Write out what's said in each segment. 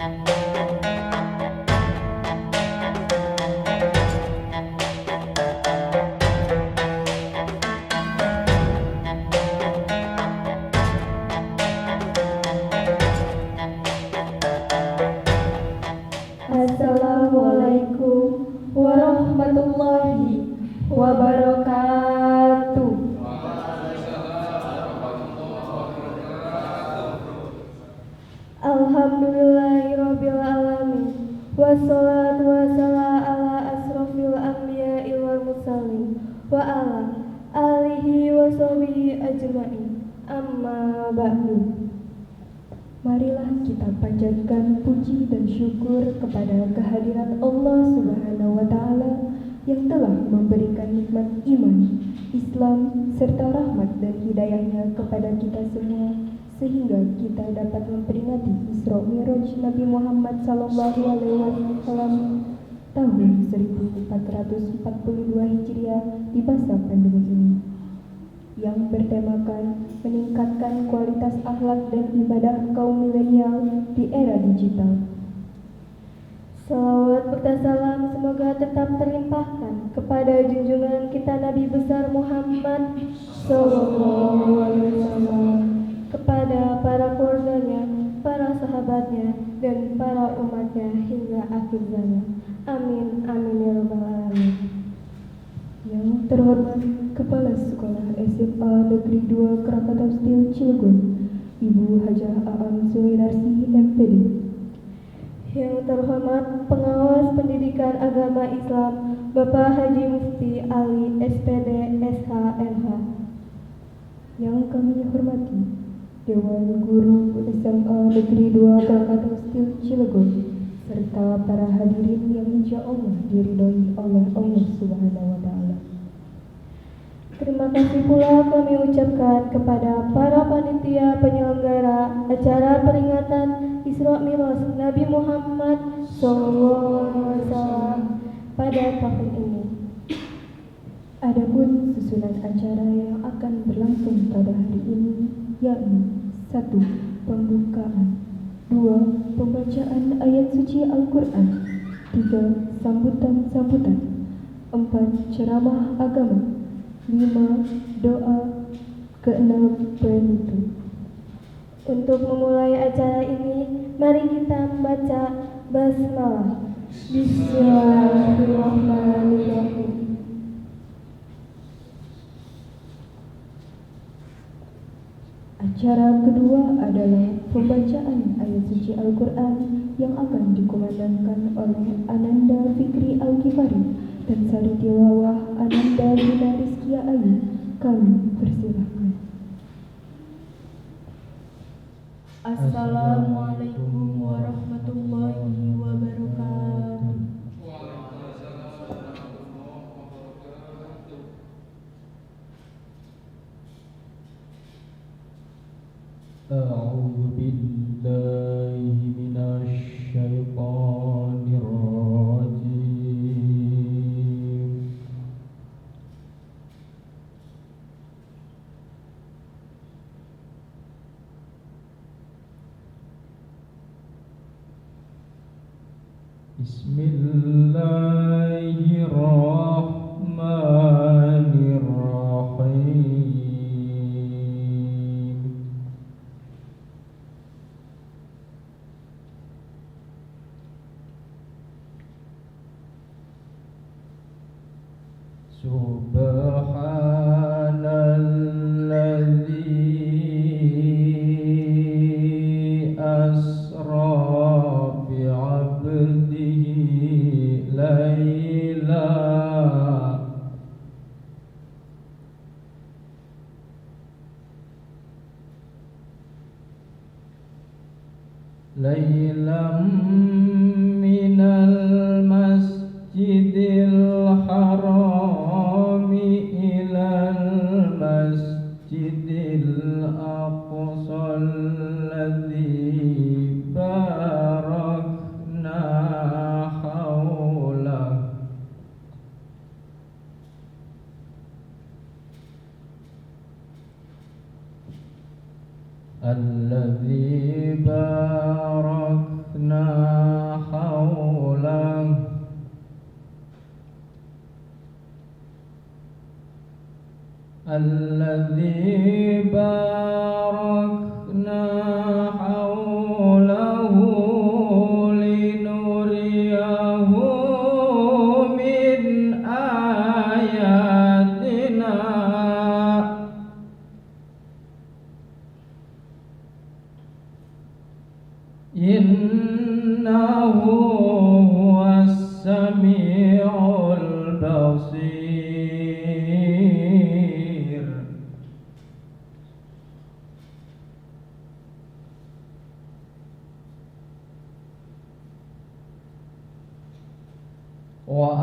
Assalamualaikum warahmatullahi wabarakatuh. Alhamdulillahirabbil alamin. Wassalatu wassalamu ala asrofil anbiya'i wal mursalin wa ala alihi wa sahbihi ajmain. Amma ba'du. Marilah kita panjatkan puji dan syukur kepada kehadirat Allah Subhanahu wa Ta'ala yang telah memberikan nikmat iman, Islam, serta rahmat dan hidayahnya kepada kita semua, sehingga kita dapat memperingati Isra Mi'raj Nabi Muhammad SAW tahun 1442 Hijriah di masa pandemi ini, yang bertemakan meningkatkan kualitas akhlak dan ibadah kaum milenial di era digital. Salawat serta salam semoga tetap terlimpahkan kepada junjungan kita Nabi besar Muhammad SAW, kepada para keluarganya, para sahabatnya, dan para umatnya hingga akhir zaman. Amin, amin ya rabbal alamin. Yang terhormat Kepala Sekolah SMA Negeri 2 Krakatau Steel Cilegon, Ibu Hajah Aam Suhainarsi MPD. Yang terhormat Pengawas Pendidikan Agama Islam Bapak Haji Mufti Ali SPD SHMH. Yang kami hormati Dewan Guru SMA Negeri 2 Krakatau Steel Cilegon, serta para hadirin yang insya Allah diridhoi oleh Allah Subhanahu wa Ta'ala. Terima kasih pula kami ucapkan kepada para panitia penyelenggara acara peringatan Isra Mi'raj Nabi Muhammad SAW pada tahun ini. Adapun susunan acara yang akan berlangsung pada hari ini yakni 1. Pembukaan, 2. Pembacaan ayat suci Al-Quran, 3. Sambutan-sambutan, 4. Ceramah agama, 5. Doa, 6. Penutup. Untuk memulai acara ini, mari kita membaca basmalah. Bismillahirrahmanirrahim. Acara kedua adalah pembacaan ayat suci Al-Quran yang akan dikumandangkan oleh Ananda Fikri Al-Ghifari dan sari tilawah Ananda Lina Rizkia Ayu. Kami persilahkan. Assalamualaikum warahmatullahi wabarakatuh. A'udzu billahi minasy syaithanir rajim. Bismillahirrahmanirrahim. Subhanalladzi asra bi'abdihi laylam minal masjidil harami ilal masjidil aqsal ladzi barakna haulah. Alladzi barakna innahu huwas sami'ul basir. Wa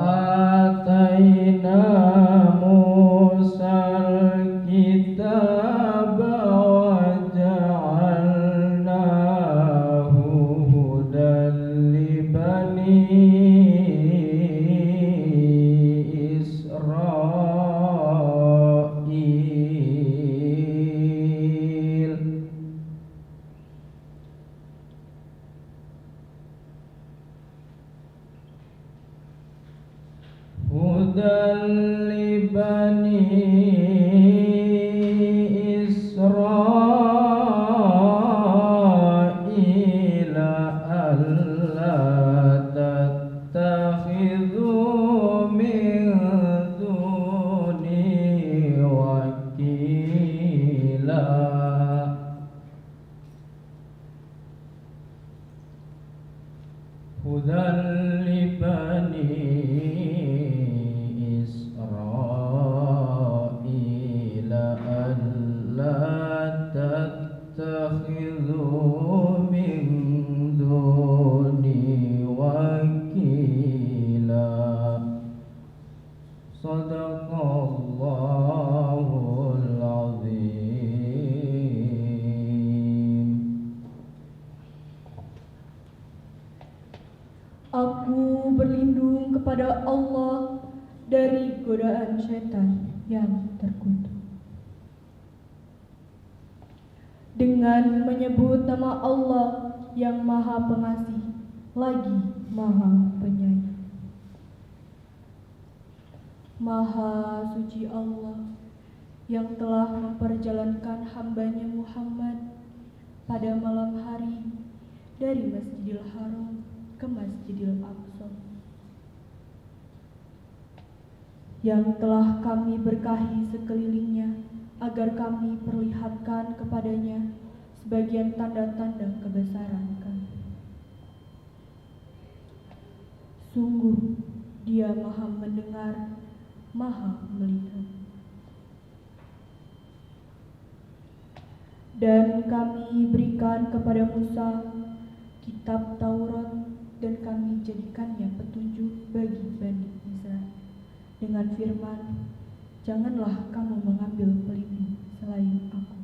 atayna Musal kitaba wa ja'alnahu hudan li bani Israil. Hudan li bani Israil alla tattakhidhu min duni wakila. Hudan li bani Israila alla tattakhidhu min duni wakila. Sadaqallahul azim. Aku berlindung kepada Allah dari godaan setan yang terkutuk. Dengan menyebut nama Allah yang Maha Pengasih lagi Maha Penyayang. Maha suci Allah yang telah memperjalankan hambanya Muhammad pada malam hari dari Masjidil Haram ke Masjidil Aqsa, yang telah kami berkahi sekelilingnya agar kami perlihatkan kepadanya sebagian tanda-tanda kebesaran kami. Sungguh Dia Maha mendengar, Maha melihat. Dan kami berikan kepada Musa kitab Taurat dan kami jadikannya petunjuk bagi Bani Israel dengan firman, janganlah kamu mengambil pelindung selain aku.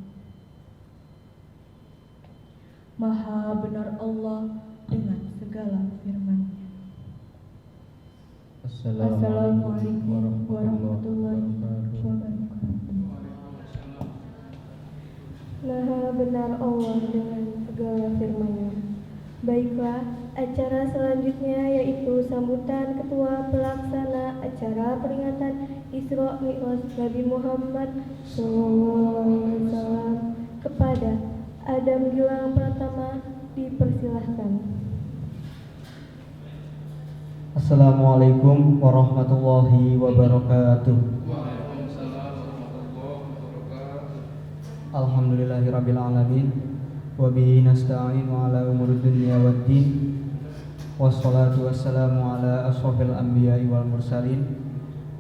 Maha benar Allah dengan segala firman-Nya. Assalamualaikum warahmatullahi wabarakatuh. Maha benar Allah dengan segala firman-Nya. Baiklah, acara selanjutnya yaitu sambutan Ketua Pelaksana acara peringatan Isra Mi'raj Nabi Muhammad SAW kepada Adam Gilang Pratama, dipersilahkan. Assalamualaikum warahmatullahi wabarakatuh. Alhamdulillahirabbil alamin wa bihi nasta'in ala umuri dunya waddin. Wassalatu wassalamu ala asyrafil anbiya'i wal mursalin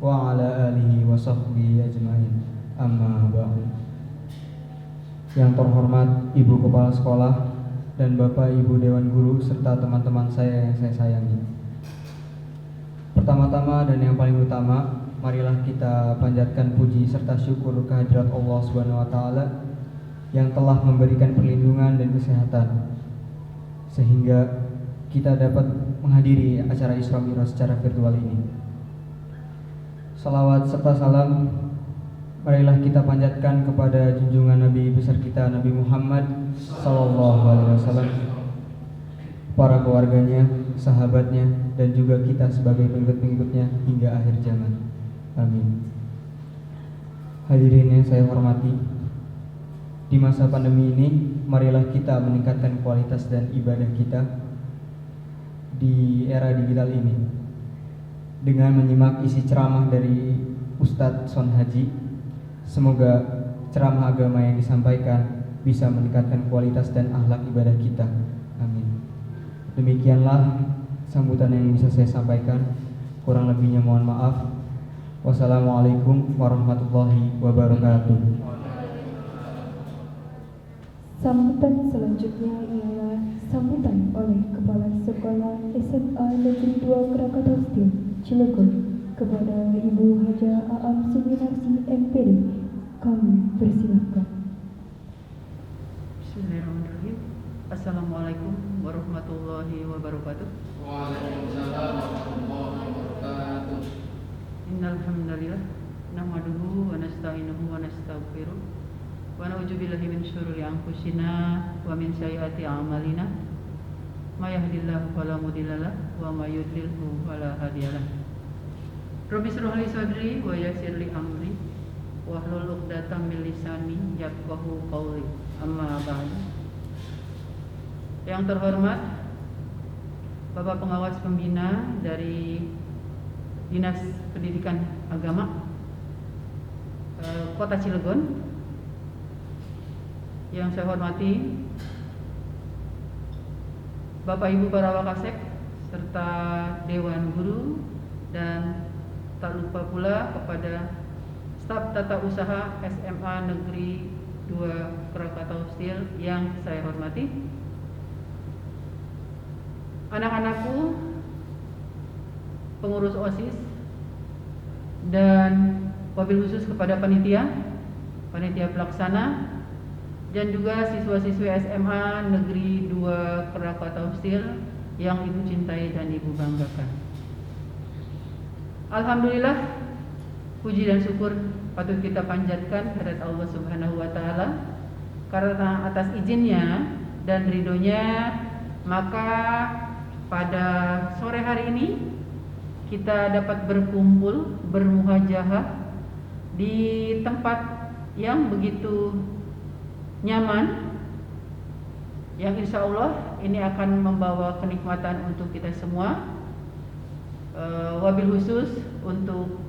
wa ala alihi wa sahbihi ajmain. Amma ba'du. Yang terhormat Ibu Kepala Sekolah dan Bapak Ibu Dewan Guru serta teman-teman saya yang saya sayangi. Pertama-tama dan yang paling utama, marilah kita panjatkan puji serta syukur kehadirat Allah Subhanahu wa taala yang telah memberikan perlindungan dan kesehatan sehingga kita dapat menghadiri acara Isra Mi'raj secara virtual ini. Salawat serta salam marilah kita panjatkan kepada junjungan Nabi besar kita Nabi Muhammad sallallahu alaihi wasallam, para keluarganya, sahabatnya, dan juga kita sebagai pengikut-pengikutnya hingga akhir zaman. Amin. Hadirin yang saya hormati, di masa pandemi ini, marilah kita meningkatkan kualitas dan ibadah kita di era digital ini dengan menyimak isi ceramah dari Ustadz Son Haji. Semoga ceramah agama yang disampaikan bisa meningkatkan kualitas dan akhlak ibadah kita. Amin. Demikianlah sambutan yang bisa saya sampaikan. Kurang lebihnya mohon maaf. Wassalamualaikum warahmatullahi wabarakatuh. Sambutan selanjutnya ialah sambutan oleh Kepala Sekolah SMA Negeri 2 Krakatau Steel, Cilegon, kepada Ibu Haja Aam Suminarsi MPD. Kami persilakan. Bismillahirrahmanirrahim. Assalamualaikum warahmatullahi wabarakatuh. Waalaikumsalam warahmatullahi wabarakatuh. Innal hamdalillah nahmaduhu wa nasta'inuhu wa nastaghfiruh wa na'udzu billahi min syururi anfusina wa min sayyiati a'malina. May yahdihillahu fala mudhillalah wa may yudlilhu fala hadiyalah. Rabbi shrah li sadri wa yassir li amri wahlul 'uqdatam min lisani yafqahu qawli. Amma ba'du. Yang terhormat Bapak Pengawas Pembina dari Dinas Pendidikan Agama Kota Cilegon, yang saya hormati Bapak Ibu para Wakasek serta Dewan Guru, dan tak lupa pula kepada staf tata usaha SMA Negeri 2 Krakatau Steel yang saya hormati, anak-anakku, pengurus OSIS, dan wabil khusus kepada panitia pelaksana, dan juga siswa-siswi SMA Negeri 2 Krakatau Steel yang Ibu cintai dan Ibu banggakan. Alhamdulillah, puji dan syukur patut kita panjatkan kehadirat Allah Subhanahu wa taala, karena atas izinnya dan ridhonya maka pada sore hari ini kita dapat berkumpul, bermuhajahah di tempat yang begitu nyaman, yang insya Allah ini akan membawa kenikmatan untuk kita semua. Wabil khusus untuk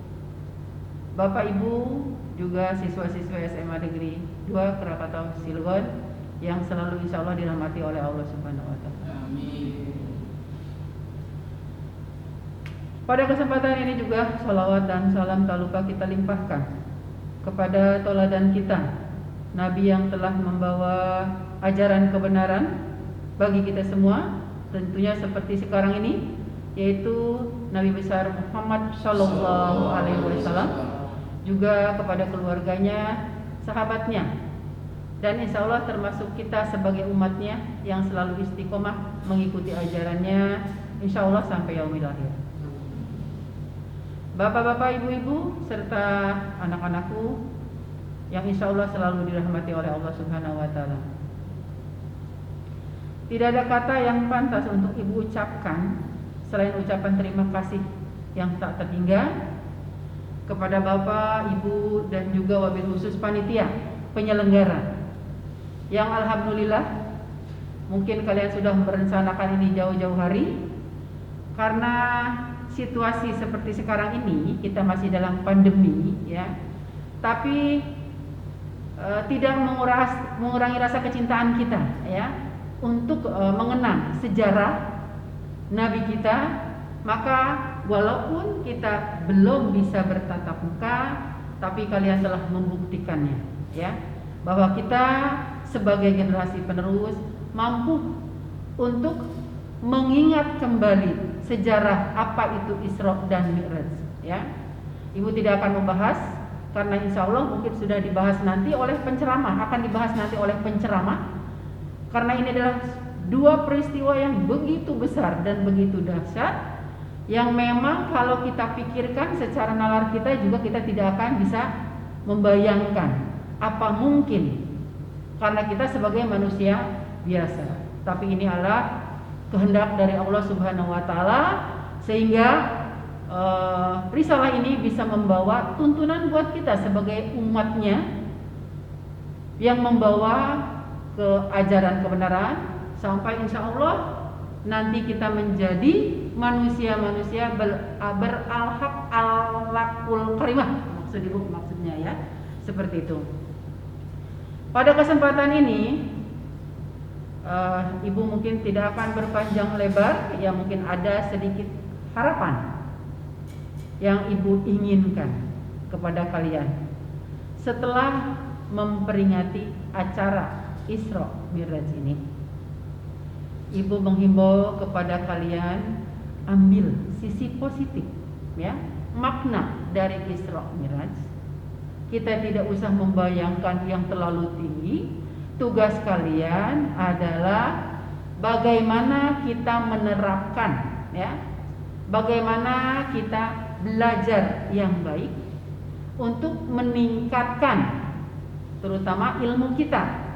Bapak Ibu, juga siswa-siswa SMA Negeri 2 Krakatau Cilegon yang selalu insya Allah dirahmati oleh Allah Subhanahu wa taala. Amin. Pada kesempatan ini juga salawat dan salam tak lupa kita limpahkan kepada tauladan kita, Nabi yang telah membawa ajaran kebenaran bagi kita semua, tentunya seperti sekarang ini, yaitu Nabi besar Muhammad Shallallahu Alaihi Wasallam, juga kepada keluarganya, sahabatnya, dan insya Allah termasuk kita sebagai umatnya yang selalu istiqomah mengikuti ajarannya, insya Allah sampai yaumil akhir. Bapak-bapak, ibu-ibu, serta anak-anakku yang insya Allah selalu dirahmati oleh Allah Subhanahu wa taala. Tidak ada kata yang pantas untuk ibu ucapkan selain ucapan terima kasih yang tak terhingga kepada Bapak, Ibu, dan juga wabil khusus panitia penyelenggara, yang alhamdulillah mungkin kalian sudah merencanakan ini jauh-jauh hari. Karena situasi seperti sekarang ini, kita masih dalam pandemi, ya, tapi tidak mengurangi rasa kecintaan kita, ya, untuk mengenang sejarah Nabi kita. Maka walaupun kita belum bisa bertatap muka, tapi kalian telah membuktikannya, ya, bahwa kita sebagai generasi penerus mampu untuk mengingat kembali sejarah apa itu Isra dan Mi'raj, ya. Ibu tidak akan membahas karena insya Allah mungkin sudah dibahas nanti oleh penceramah, akan dibahas nanti oleh penceramah, karena ini adalah dua peristiwa yang begitu besar dan begitu dahsyat, yang memang kalau kita pikirkan secara nalar kita juga kita tidak akan bisa membayangkan apa mungkin, karena kita sebagai manusia biasa. Tapi ini adalah kehendak dari Allah Subhanahu wa taala, sehingga risalah ini bisa membawa tuntunan buat kita sebagai umatnya yang membawa ke ajaran kebenaran, sampai insya Allah nanti kita menjadi manusia-manusia beralhaq al-lakul karimah, maksudnya, ya, seperti itu. Pada kesempatan ini Ibu mungkin tidak akan berpanjang lebar, ya mungkin ada sedikit harapan yang Ibu inginkan kepada kalian setelah memperingati acara Isra Mi'raj ini. Ibu menghimbau kepada kalian ambil sisi positif, ya, makna dari Isra Mi'raj. Kita tidak usah membayangkan yang terlalu tinggi. Tugas kalian adalah bagaimana kita menerapkan, ya, bagaimana kita belajar yang baik untuk meningkatkan terutama ilmu kita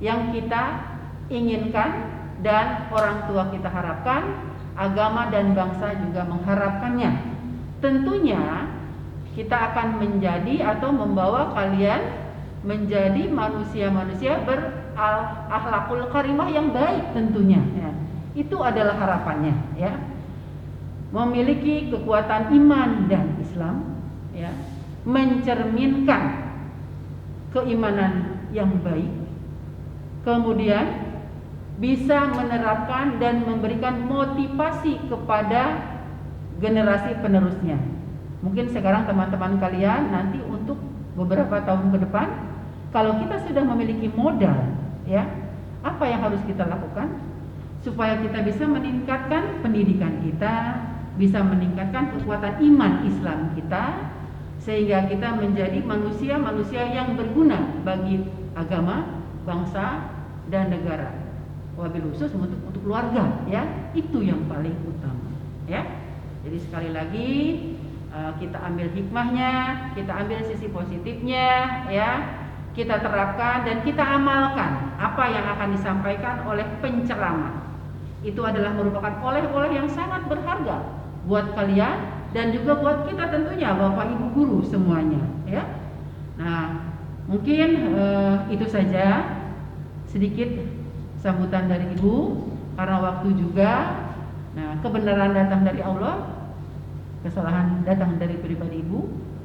yang kita inginkan dan orang tua kita harapkan, agama dan bangsa juga mengharapkannya. Tentunya kita akan menjadi atau membawa kalian menjadi manusia-manusia berakhlakul karimah yang baik tentunya, ya. Itu adalah harapannya, ya. Memiliki kekuatan iman dan Islam, ya, mencerminkan keimanan yang baik, kemudian bisa menerapkan dan memberikan motivasi kepada generasi penerusnya. Mungkin sekarang teman-teman kalian nanti untuk beberapa tahun ke depan, kalau kita sudah memiliki modal, ya, apa yang harus kita lakukan supaya kita bisa meningkatkan pendidikan kita, bisa meningkatkan kekuatan iman Islam kita, sehingga kita menjadi manusia-manusia yang berguna bagi agama, bangsa, dan negara. Wabil khusus untuk keluarga, ya, itu yang paling utama, ya. Jadi sekali lagi kita ambil hikmahnya, kita ambil sisi positifnya, ya, kita terapkan dan kita amalkan apa yang akan disampaikan oleh penceramah. Itu adalah merupakan oleh-oleh yang sangat berharga buat kalian dan juga buat kita tentunya, Bapak Ibu guru semuanya, ya. Nah, mungkin itu saja sedikit sambutan dari Ibu karena waktu juga. Nah, kebenaran datang dari Allah, kesalahan datang dari pribadi Ibu.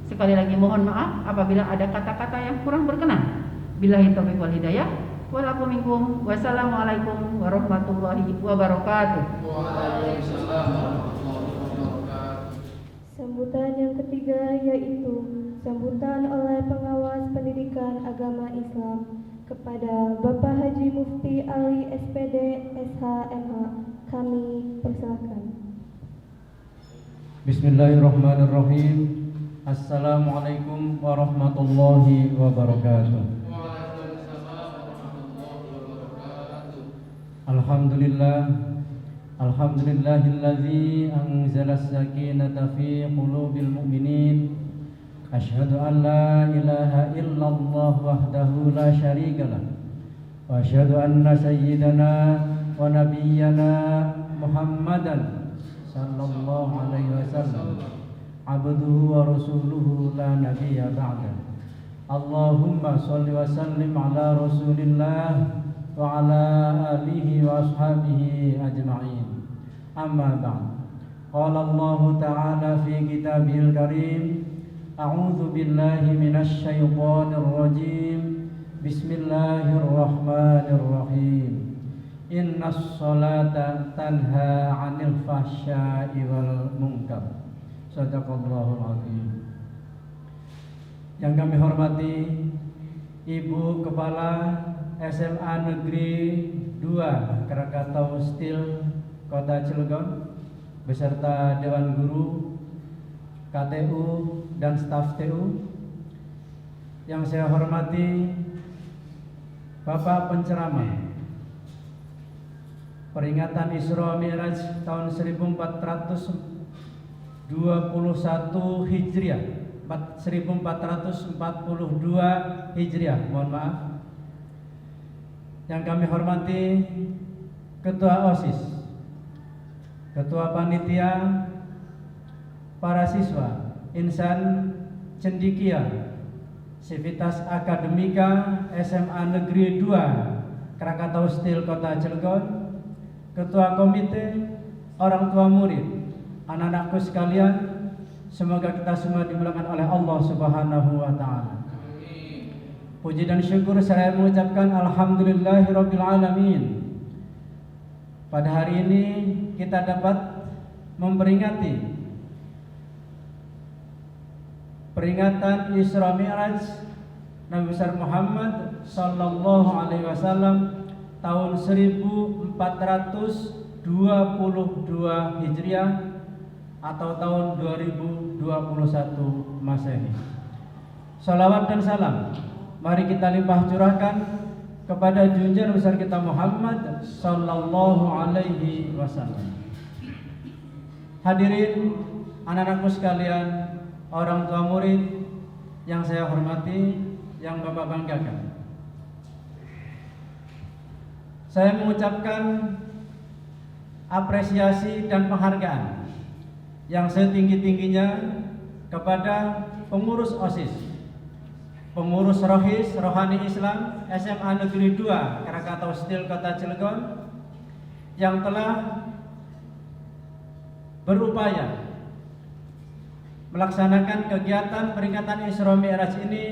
Sekali lagi mohon maaf apabila ada kata-kata yang kurang berkenan. Billahi taufiq wal hidayah. Walakum wassalamualaikum warahmatullahi wabarakatuh. Waalaikumsalam warahmatullahi wabarakatuh. Sambutan yang ketiga yaitu sambutan oleh pengawas pendidikan agama Islam kepada Bapak Haji Mufti Ali SPD SHMH. Kami persilakan. Bismillahirrahmanirrahim. Assalamualaikum warahmatullahi wabarakatuh. Waalaikumsalam warahmatullahi wabarakatuh. Alhamdulillahilladzi anzala as-sakinata fi qulubil mu'minin. Asyhadu an la ilaha illallah wahdahu la syarikalah. Wa asyhadu anna sayyidana wa nabiyyana Muhammadan sallallahu alaihi wasallam abduhu wa rasuluhu la nabiyya ba'da. Allahumma shalli wa sallim ala rasulillah wa ala alihi wa ashabihi ajma'in. Amma ba'd. Qala Allah ta'ala fi kitabihil karim, a'udzu billahi minasy syaithanir rajim. Bismillahirrahmanirrahim. Innas salata tanha 'anil fahsya'i wal munkar. Shadaqallahul azim. Yang kami hormati Ibu Kepala SMA Negeri 2 Krakatau Steel Kota Cilegon beserta Dewan Guru, KTU dan staf TU. Yang saya hormati Bapak penceramah peringatan Isra Mi'raj tahun 1421 Hijriah, 1442 Hijriah, mohon maaf. Yang kami hormati Ketua OSIS, Ketua Panitia, para siswa Insan Cendikia Sivitas Akademika SMA Negeri 2 Krakatau Steel Kota Cilegon, Ketua Komite, orang tua murid, anak-anakku sekalian, semoga kita semua dimulakan oleh Allah Subhanahu wa taala. Puji dan syukur saya mengucapkan alhamdulillahirabbil alamin. pada hari ini kita dapat memperingati peringatan Isra Mi'raj Nabi besar Muhammad sallallahu alaihi wasallam tahun 1422 Hijriah atau tahun 2021 Masehi. Salawat dan salam mari kita limpah curahkan kepada junjungan besar kita Muhammad sallallahu alaihi wasallam. Hadirin anak-anakku sekalian, orang tua murid yang saya hormati, yang Bapak banggakan. Saya mengucapkan apresiasi dan penghargaan yang setinggi-tingginya kepada pengurus OSIS, pengurus Rohis Rohani Islam SMA Negeri 2 Krakatau Steel Kota Cilegon yang telah berupaya melaksanakan kegiatan peringatan Isra Mi'raj ini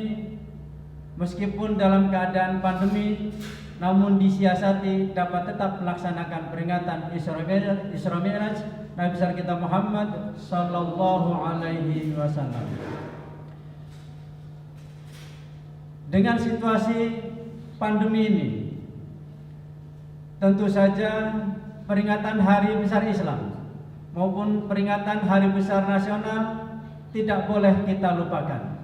meskipun dalam keadaan pandemi, namun disiasati dapat tetap melaksanakan peringatan Isra Mi'raj Nabi besar kita Muhammad sallallahu alaihi wasallam. Dengan situasi pandemi ini, tentu saja peringatan Hari Besar Islam maupun peringatan Hari Besar Nasional tidak boleh kita lupakan.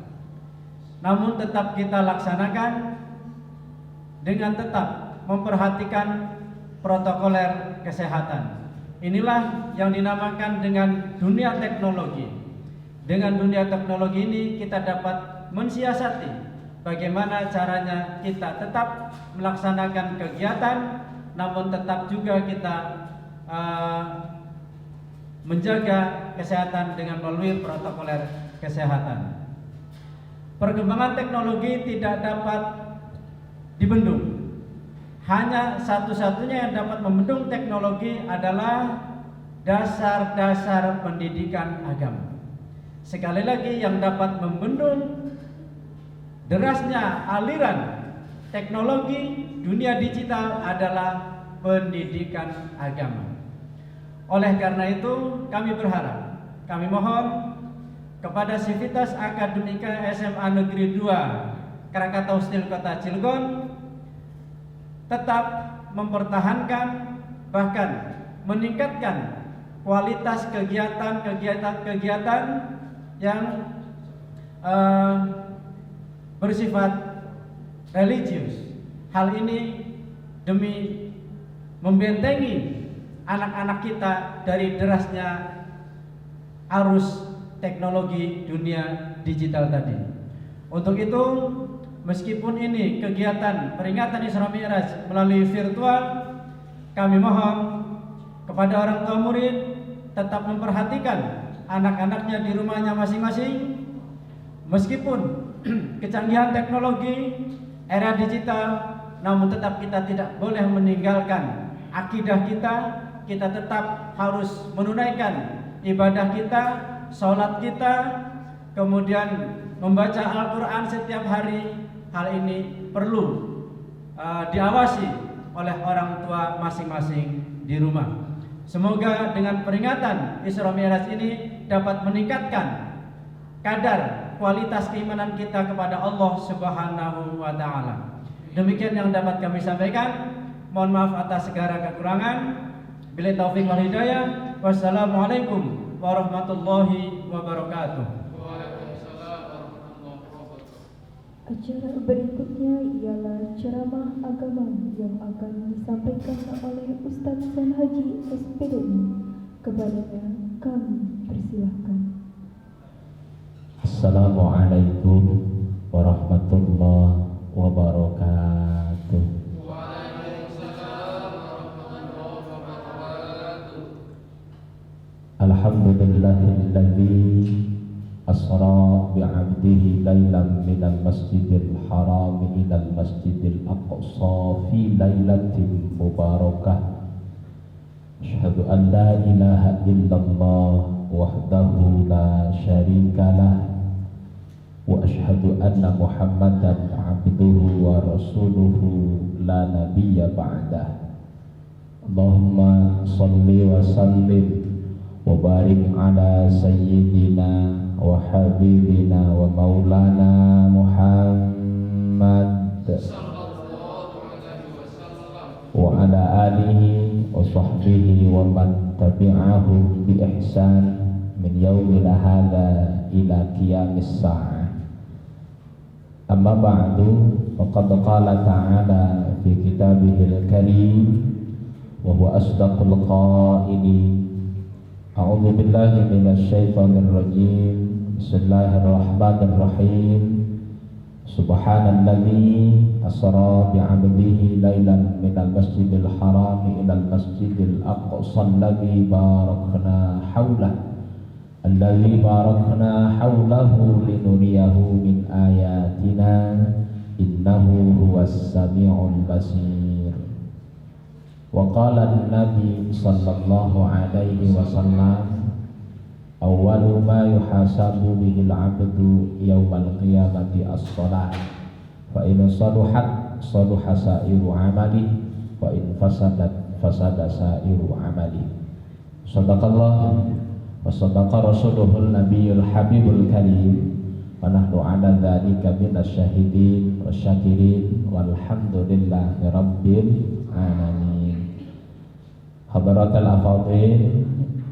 Namun tetap kita laksanakan dengan tetap memperhatikan protokoler kesehatan. Inilah yang dinamakan dengan dunia teknologi. Dengan dunia teknologi ini kita dapat mensiasati bagaimana caranya kita tetap melaksanakan kegiatan, namun tetap juga kita menjaga kesehatan dengan melalui protokoler kesehatan. Perkembangan teknologi tidak dapat dibendung. Hanya satu-satunya yang dapat membendung teknologi adalah dasar-dasar pendidikan agama. Sekali lagi, yang dapat membendung derasnya aliran teknologi dunia digital adalah pendidikan agama. Oleh karena itu, kami berharap, kami mohon kepada Sivitas Akademika SMA Negeri 2 Krakatau Steel Kota Cilegon tetap mempertahankan bahkan meningkatkan kualitas kegiatan-kegiatan yang bersifat religius. Hal ini demi membentengi anak-anak kita dari derasnya arus teknologi dunia digital tadi. Untuk itu, meskipun ini kegiatan peringatan Isra Mi'raj melalui virtual, kami mohon kepada orang tua murid tetap memperhatikan anak-anaknya di rumahnya masing-masing. Meskipun kecanggihan teknologi era digital, namun tetap kita tidak boleh meninggalkan akidah kita. Kita tetap harus menunaikan ibadah kita, sholat kita, kemudian membaca Al-Quran setiap hari. Hal ini perlu diawasi oleh orang tua masing-masing di rumah. Semoga dengan peringatan Isra Mi'raj ini dapat meningkatkan kadar kualitas keimanan kita kepada Allah Subhanahu wa Ta'ala. Demikian yang dapat kami sampaikan. Mohon maaf atas segala kekurangan. Bila taufik wal hidayah. Wassalamualaikum warahmatullahi wabarakatuh. Waalaikumsalam warahmatullahi wabarakatuh. Acara berikutnya ialah ceramah agama yang akan disampaikan oleh Ustaz Sen Haji SPDI. Kepadanya kami persilahkan. Assalamualaikum warahmatullahi wabarakatuh. Waalaikumsalam warahmatullahi wabarakatuh. Alhamdulillahilladzi asra bi'abdihi laylan minal masjidil haram ilal masjidil aqsa fi laylatin mubarakah. Asyhadu an la ilaha illallah wahdahu la syarikalah wa asyhadu anna Muhammadan abduhu wa rasuluhu la nabiyya ba'dah. Allahumma salli wa sallim wa barik ala sayyidina wa habibina wa maulana Muhammad wa ala alihi wa sahbihi wa man tabi'ahum bi ihsan min yaumil hadha ila qiyamis sa'ah. Amma ba'du, faqad qala ta'ala fi kitabihil karim wa huwa asdaqul qailin. A'udzu billahi minasy syaithanir rajim. Bismillahirrahmanirrahim. Subhanalladzi asra bi 'abdihi lailan minal masjidil haram ilal masjidil aqsa alladzi barakna haulahu linuriyahu min ayatina innahu huwas sami'ul basir. Wa qala an-nabi sallallahu alaihi wasallam, awwalu ma yuhasabu bihil 'abdu yaumal qiyamati as-shalah, fa in saluhat saluha sa'iru 'amali wa in fasadat fasada sa'iru 'amali. Shadaqallah wa sadaqa rasuluhul nabiyul habibul karim, wa nahnu 'ala dzalika minasyahidin wasyakirin walhamdulillahi rabbil alamin. Hadaratul afadhil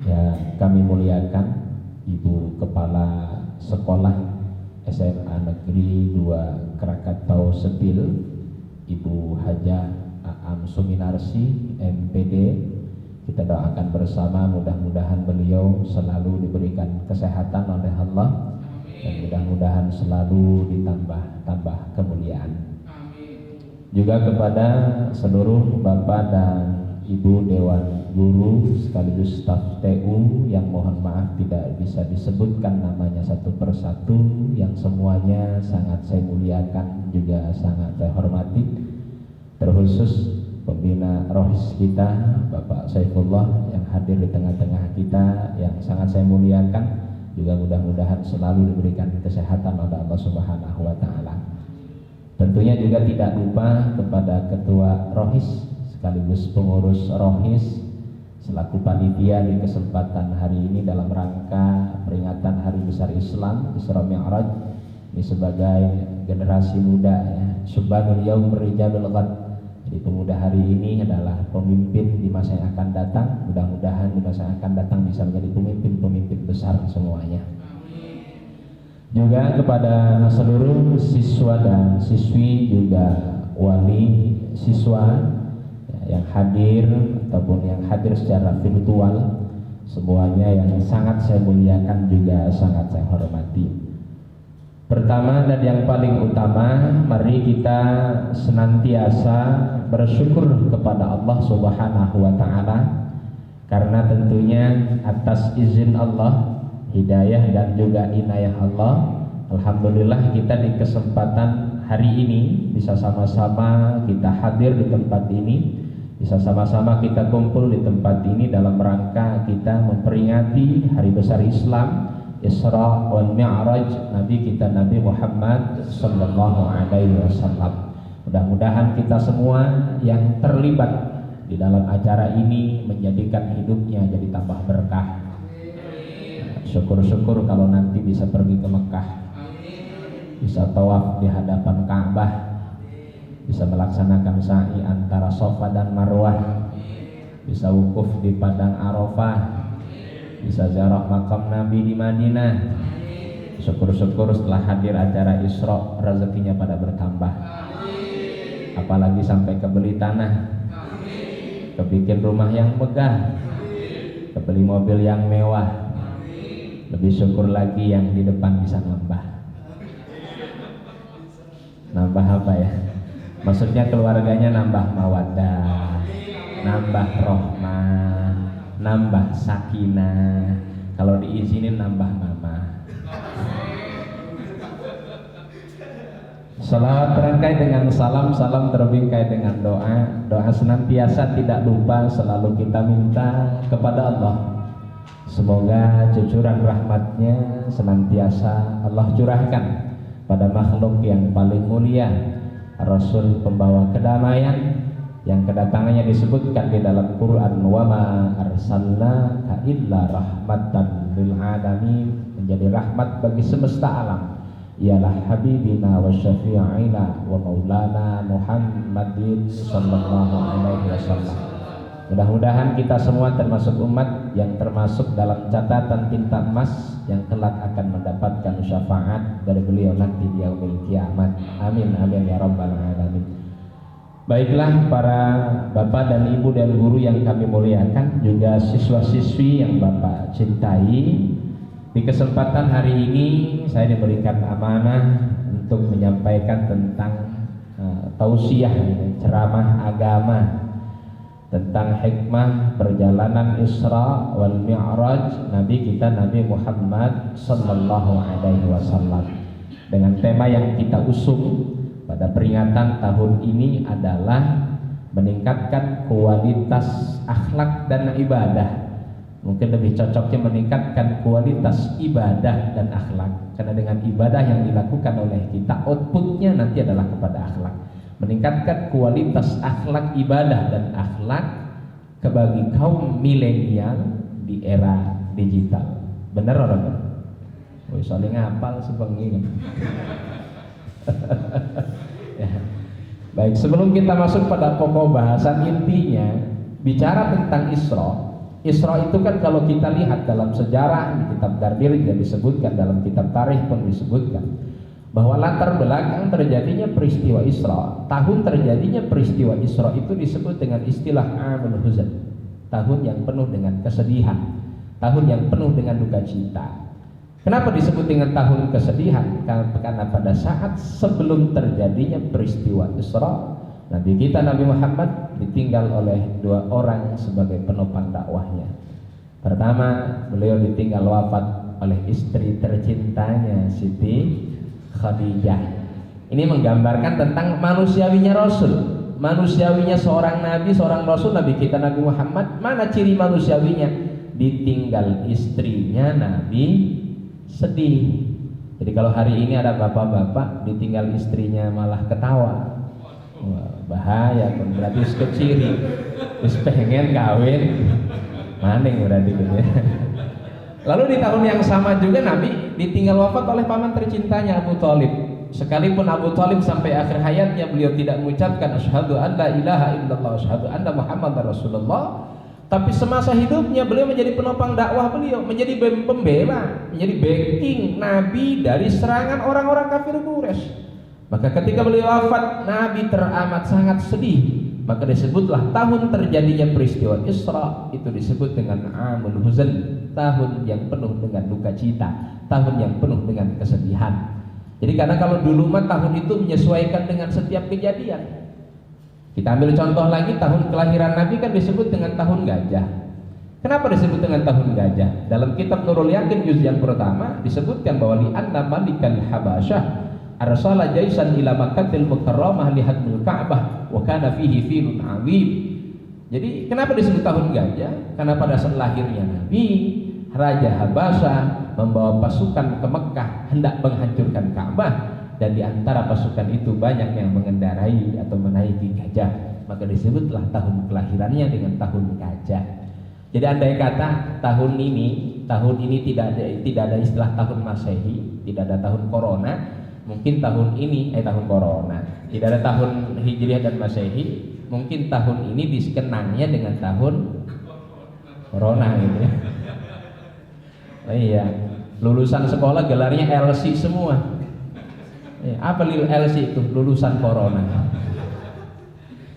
yang kami muliakan, Ibu Kepala Sekolah SMA Negeri 2 Krakatau Sepil, Ibu Hajah Aam Suminarsi MPD, kita doakan bersama mudah-mudahan beliau selalu diberikan kesehatan oleh Allah dan mudah-mudahan selalu ditambah kemuliaan. Juga kepada seluruh Bapak dan Ibu Dewan Guru sekaligus staf TU yang mohon maaf tidak bisa disebutkan namanya satu persatu, yang semuanya sangat saya muliakan juga sangat saya hormati, terkhusus pembina rohis kita Bapak Saifullah yang hadir di tengah-tengah kita yang sangat saya muliakan, juga mudah-mudahan selalu diberikan kesehatan oleh Allah Subhanahu wa taala. Tentunya juga tidak lupa kepada Ketua Rohis sekaligus pengurus rohis selaku panitia di kesempatan hari ini dalam rangka peringatan Hari Besar Islam Isra Mi'raj ini sebagai generasi muda ya. Subhanul yaum rijalul ghad. Jadi pemuda hari ini adalah pemimpin di masa yang akan datang. Mudah-mudahan di masa yang akan datang bisa menjadi pemimpin-pemimpin besar semuanya. Juga kepada seluruh siswa dan siswi juga wali siswa yang hadir ataupun yang hadir secara virtual, semuanya yang sangat saya muliakan juga sangat saya hormati. Pertama dan yang paling utama, mari kita senantiasa bersyukur kepada Allah Subhanahu wa taala, karena tentunya atas izin Allah, hidayah dan juga inayah Allah, alhamdulillah kita di kesempatan hari ini bisa sama-sama kita hadir di tempat ini, bisa sama-sama kita kumpul di tempat ini dalam rangka kita memperingati Hari Besar Islam Isra wal Mi'raj Nabi kita Nabi Muhammad sallallahu alaihi wasallam. Mudah-mudahan kita semua yang terlibat di dalam acara ini menjadikan hidupnya jadi tambah berkah. Syukur-syukur kalau nanti bisa pergi ke Mekah, bisa tawaf di hadapan Ka'bah, bisa melaksanakan sa'i antara Safa dan Marwah, bisa wukuf di Padang Arafah, bisa ziarah makam Nabi di Madinah. Syukur-syukur setelah hadir acara Isra rezekinya pada bertambah. Apalagi sampai kebeli tanah, kebikin rumah yang megah, kebeli mobil yang mewah. Lebih syukur lagi yang di depan bisa nambah. Nambah apa ya? Maksudnya keluarganya nambah mawaddah, nambah rohmah, nambah sakinah. Kalau diizinin nambah mama. Salawat terangkai dengan salam, salam terbingkai dengan doa. Doa senantiasa tidak lupa selalu kita minta kepada Allah. Semoga cucuran rahmatnya senantiasa Allah curahkan pada makhluk yang paling mulia, Rasul pembawa kedamaian, yang kedatangannya disebutkan di dalam Quran, wa ma arsalnaka illa rahmatan lil alamin, menjadi rahmat bagi semesta alam, ialah habibina wa syafi'ina wa maulana Muhammadin sallallahu alaihi wasallam. Mudah-mudahan kita semua termasuk umat yang termasuk dalam catatan tinta emas yang kelak akan mendapatkan syafaat dari beliau nanti di yaumil kiamat. Amin amin ya rabbal alamin. Baiklah para bapak dan ibu dan guru yang kami muliakan, juga siswa-siswi yang bapak cintai, di kesempatan hari ini saya diberikan amanah untuk menyampaikan tentang tausiah, ceramah agama tentang hikmah perjalanan Isra wal Mi'raj Nabi kita Nabi Muhammad sallallahu alaihi wasallam, dengan tema yang kita usung pada peringatan tahun ini adalah meningkatkan kualitas akhlak dan ibadah. Mungkin lebih cocoknya meningkatkan kualitas ibadah dan akhlak, karena dengan ibadah yang dilakukan oleh kita outputnya nanti adalah kepada akhlak. Meningkatkan kualitas akhlak ibadah dan akhlak bagi kaum milenial di era digital. Benar orang? Woi, soalnya ngapal sebengi. Ya. Baik, sebelum kita masuk pada pokok bahasan intinya, bicara tentang Isra itu kan kalau kita lihat dalam sejarah di kitab Dardir juga disebutkan, dalam kitab tarikh pun disebutkan bahwa latar belakang terjadinya peristiwa Isra, tahun terjadinya peristiwa Isra itu disebut dengan istilah Amul Huzn, tahun yang penuh dengan kesedihan, tahun yang penuh dengan duka cita. Kenapa disebut dengan tahun kesedihan? Karena pada saat sebelum terjadinya peristiwa Isra, Nabi kita Nabi Muhammad ditinggal oleh dua orang sebagai penopang dakwahnya. Pertama, beliau ditinggal wafat oleh istri tercintanya Siti Khadijah. Ini menggambarkan tentang manusiawinya Rasul, manusiawinya seorang Nabi, seorang Rasul, Nabi kita Nabi Muhammad. Mana ciri manusiawinya? Ditinggal istrinya Nabi sedih. Jadi kalau hari ini ada bapak-bapak ditinggal istrinya malah ketawa, wah, bahaya kan, berarti sekeciri terus pengen kawin maning berarti gitu ya. Lalu di tahun yang sama juga Nabi ditinggal wafat oleh paman tercintanya Abu Thalib. Sekalipun Abu Thalib sampai akhir hayatnya beliau tidak mengucapkan asyhadu an la ilaha illallah asyhadu anna muhammadar rasulullah, tapi semasa hidupnya beliau menjadi penopang dakwah, beliau menjadi pembela, menjadi backing Nabi dari serangan orang-orang kafir Quraisy. Maka ketika beliau wafat, Nabi teramat sangat sedih. Maka disebutlah tahun terjadinya peristiwa Isra itu disebut dengan Amul Huzn, tahun yang penuh dengan duka cita, tahun yang penuh dengan kesedihan. Jadi karena kalau dulu mah tahun itu menyesuaikan dengan setiap kejadian. Kita ambil contoh lagi, tahun kelahiran Nabi kan disebut dengan tahun gajah. Kenapa disebut dengan tahun gajah? Dalam kitab Nurul Yakin juz yang pertama disebutkan bahwa li'anna malikal habasyah arsala jaisan ila Makkatil Mukarramah lihadmil Ka'bah wa kana fihi filun 'azim. Jadi kenapa disebut tahun gajah? Karena pada saat lahirnya Nabi, Raja Habasyah membawa pasukan ke Mekah hendak menghancurkan Ka'bah, dan di antara pasukan itu banyak yang mengendarai atau menaiki gajah. Maka disebutlah tahun kelahirannya dengan tahun gajah. Jadi andai kata tahun ini tidak ada istilah tahun Masehi, tidak ada tahun Corona, mungkin tahun ini tahun Corona, tidak ada tahun Hijriah dan Masehi, mungkin tahun ini dikenangnya dengan tahun Corona gitu ya. Oh iya, lulusan sekolah gelarnya LC semua. Apa LC itu? Lulusan Corona.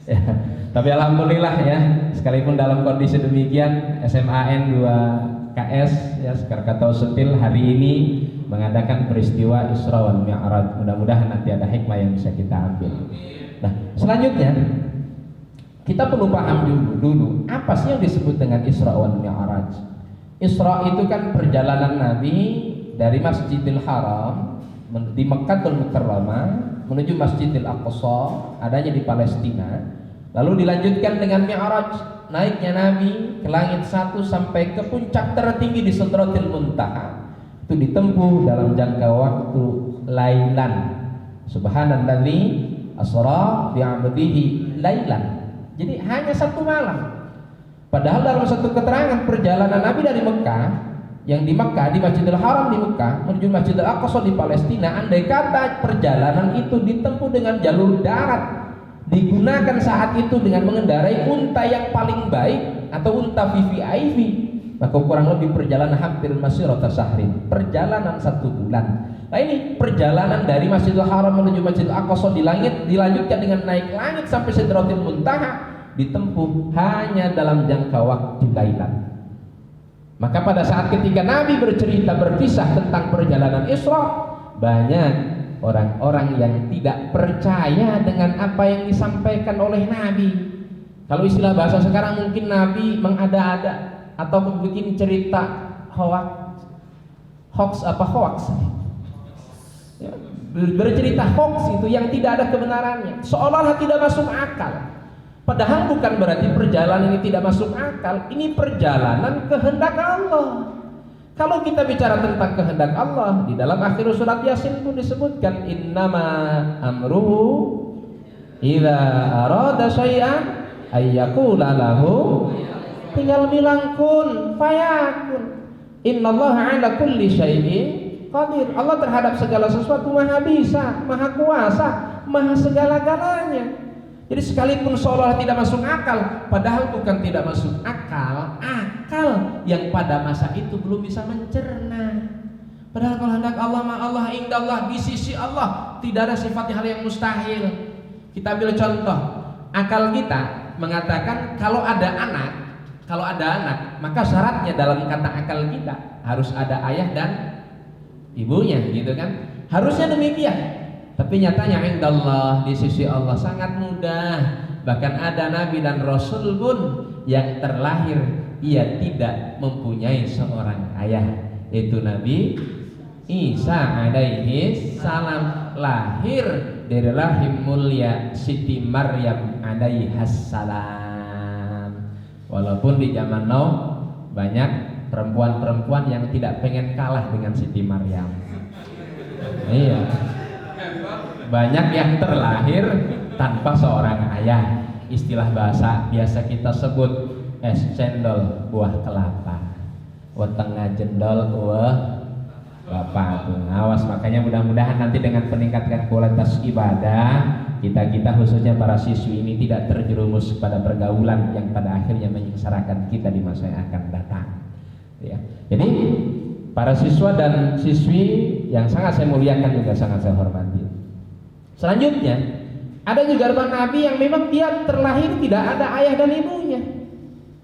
Ya, tapi alhamdulillah ya, sekalipun dalam kondisi demikian, SMAN 2 KS ya Krakatau Sepil hari ini mengadakan peristiwa Isra wal Mi'raj. Mudah-mudahan nanti ada hikmah yang bisa kita ambil. Nah, selanjutnya kita perlu paham dulu apa sih yang disebut dengan Isra wal Mi'raj. Isra itu kan perjalanan Nabi dari Masjidil Haram di Mekkatul Mukarramah menuju Masjidil Aqsa, adanya di Palestina. Lalu dilanjutkan dengan Mi'raj, naiknya Nabi ke langit 1 sampai ke puncak tertinggi di Sidratil Muntaha. Itu ditempuh dalam jangka waktu lailan. Subhanalladzi asra bi 'abdihi lailan. Jadi hanya 1 malam. Padahal dalam satu keterangan perjalanan Nabi dari Mekah, yang di Mekah, di Masjidil Haram di Mekah menuju Masjidil Aqsa di Palestina, andai kata perjalanan itu ditempuh dengan jalur darat, digunakan saat itu dengan mengendarai unta yang paling baik atau unta VVIP, maka kurang lebih perjalanan hampir masirata syahrin, perjalanan 1 bulan. Nah ini perjalanan dari Masjidil Haram menuju Masjidil Aqsa di langit, dilanjutkan dengan naik langit sampai Sidratil Muntaha, ditempuh hanya dalam jangka waktu Lailan. Maka pada saat ketika Nabi bercerita berkisah tentang perjalanan Isra, banyak orang-orang yang tidak percaya dengan apa yang disampaikan oleh Nabi. Kalau istilah bahasa sekarang mungkin Nabi mengada-ada atau bikin cerita hoax. Ya, bercerita hoax itu yang tidak ada kebenarannya, seolah-olah tidak masuk akal. Padahal bukan berarti perjalanan ini tidak masuk akal. Ini perjalanan kehendak Allah. Kalau kita bicara tentang kehendak Allah, di dalam akhir surat Yasin pun disebutkan innama amruhu idza arada syai'an ayyaqula lahu, tinggal bilang kun fayakun. Innallaha 'ala kulli syai'in qadir. Allah terhadap segala sesuatu maha bisa, maha kuasa, maha segala-galanya. Jadi sekalipun seolah tidak masuk akal, padahal bukan tidak masuk akal, akal yang pada masa itu belum bisa mencerna. Padahal kalau hendak Allah, Allah indallah, di sisi Allah tidak ada sifatnya hal yang mustahil. Kita ambil contoh, akal kita mengatakan kalau ada anak, maka syaratnya dalam kata akal kita harus ada ayah dan ibunya, gitu kan? Harusnya demikian. Tapi nyatanya indallah, di sisi Allah sangat mudah. Bahkan ada nabi dan rasul pun yang terlahir ia tidak mempunyai seorang ayah, yaitu Nabi Isa alaihi salam, lahir dari rahim mulia Siti Maryam alaihi salam. Walaupun di zaman now banyak perempuan-perempuan yang tidak pengen kalah dengan Siti Maryam. Iya, banyak yang terlahir tanpa seorang ayah. Istilah bahasa biasa kita sebut es cendol buah kelapa, wetengah jendol buah bapak. Awas, makanya mudah-mudahan nanti dengan peningkatan kualitas ibadah kita khususnya para siswi ini tidak terjerumus pada pergaulan yang pada akhirnya menyengsarakan kita di masa yang akan datang. Ya. Jadi para siswa dan siswi yang sangat saya muliakan juga sangat saya hormati. Selanjutnya, ada juga Nabi yang memang dia terlahir tidak ada ayah dan ibunya.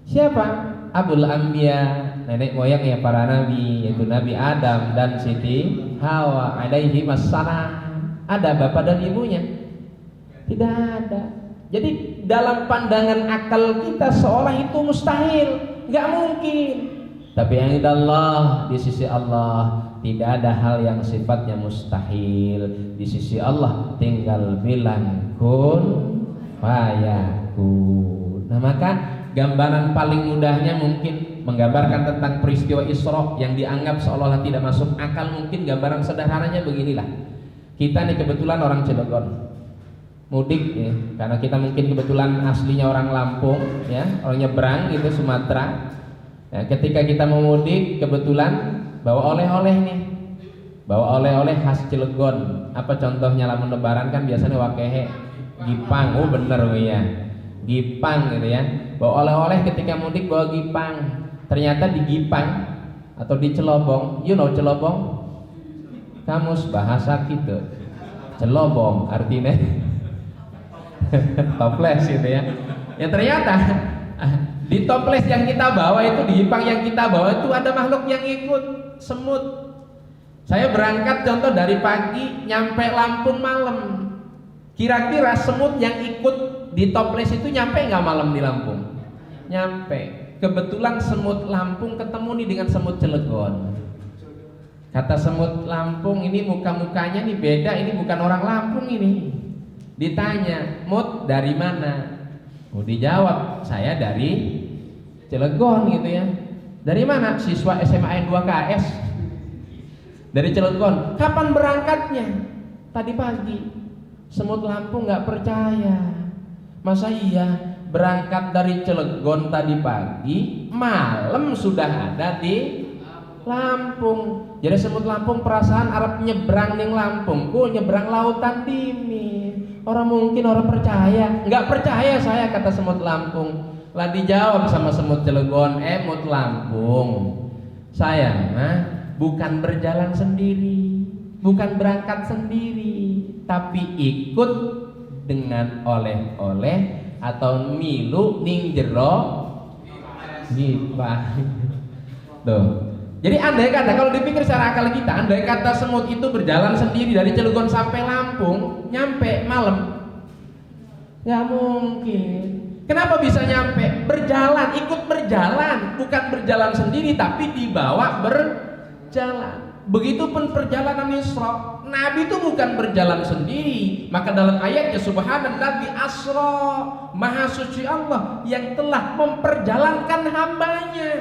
Siapa? Abul Anbiya, nenek moyang ya para nabi, yaitu Nabi Adam dan Siti Hawa alaihi wassalam. Ada bapak dan ibunya? Tidak ada. Jadi dalam pandangan akal kita seolah itu mustahil, nggak mungkin. Tapi yang Allah, di sisi Allah tidak ada hal yang sifatnya mustahil. Di sisi Allah tinggal bilang kun fayakun. Nah maka gambaran paling mudahnya mungkin menggambarkan tentang peristiwa Isra yang dianggap seolah-olah tidak masuk akal. Mungkin gambaran sederhananya beginilah. Kita nih kebetulan orang Cilegon, mudik ya, karena kita mungkin kebetulan aslinya orang Lampung ya, orang nyebrang gitu Sumatera. Ya, ketika kita mau mudik kebetulan bawa oleh-oleh nih, bawa oleh-oleh khas Cilegon. Apa contohnya lamun lebaran kan biasanya wakehe, gipang. Oh bener ya, gipang gitu ya. Bawa oleh-oleh ketika mudik bawa gipang. Ternyata di gipang atau di celobong, you know celobong? Kamus bahasa gitu, celobong artinya toples gitu ya. Ya ternyata di toples yang kita bawa itu, di gipang yang kita bawa itu ada makhluk yang ikut, semut. Saya berangkat contoh dari pagi nyampe Lampung malam. Kira-kira semut yang ikut di toples itu nyampe nggak malam di Lampung? Nyampe. Kebetulan semut Lampung ketemu nih dengan semut Cilegon. Kata semut Lampung, ini muka-mukanya nih beda, ini bukan orang Lampung ini. Ditanya, "Mut dari mana?" Oh, dijawab, "Saya dari Cilegon," gitu ya. "Dari mana?" "Siswa SMA N2 KS." "Dari Cilegon." "Kapan berangkatnya?" "Tadi pagi." Semut Lampung nggak percaya. "Masa iya? berangkat dari Cilegon tadi pagi, malam sudah ada di Lampung. Jadi semut Lampung perasaan Arab nyebrang ning Lampung, ku nyebrang lautan dini. Orang mungkin orang percaya, nggak percaya saya kata semut Lampung. Lah dijawab sama semut Cilegon, mut Lampung. Saya bukan berjalan sendiri, bukan berangkat sendiri, tapi ikut dengan oleh-oleh atau milu ning jero ngipah. Tuh. Jadi andai kata kalau dipikir secara akal kita, andai kata semut itu berjalan sendiri dari Cilegon sampai Lampung, nyampe malam, nggak mungkin. Kenapa bisa nyampe? Berjalan, ikut berjalan, bukan berjalan sendiri, tapi dibawa berjalan. Begitupun perjalanan Isra, Nabi itu bukan berjalan sendiri. Maka dalam ayatnya Subhanalladzi asra, Maha suci Allah yang telah memperjalankan hambanya.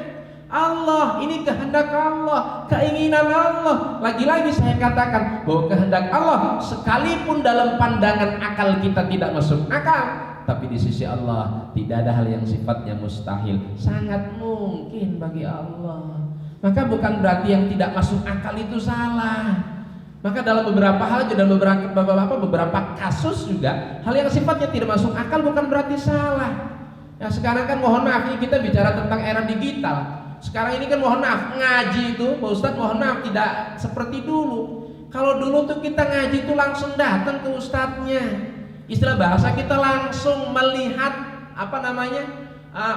Allah, ini kehendak Allah, keinginan Allah. Lagi-lagi saya katakan bahwa kehendak Allah sekalipun dalam pandangan akal kita tidak masuk akal, tapi di sisi Allah tidak ada hal yang sifatnya mustahil, sangat mungkin bagi Allah. Maka bukan berarti yang tidak masuk akal itu salah. Maka dalam beberapa hal dan beberapa kasus juga hal yang sifatnya tidak masuk akal bukan berarti salah. Ya sekarang kan mohon maaf ini kita bicara tentang era digital. Sekarang ini kan mohon maaf ngaji itu Pak Ustadz mohon maaf tidak seperti dulu. Kalau dulu tuh kita ngaji itu langsung datang ke ustadznya. Istilah bahasa kita langsung melihat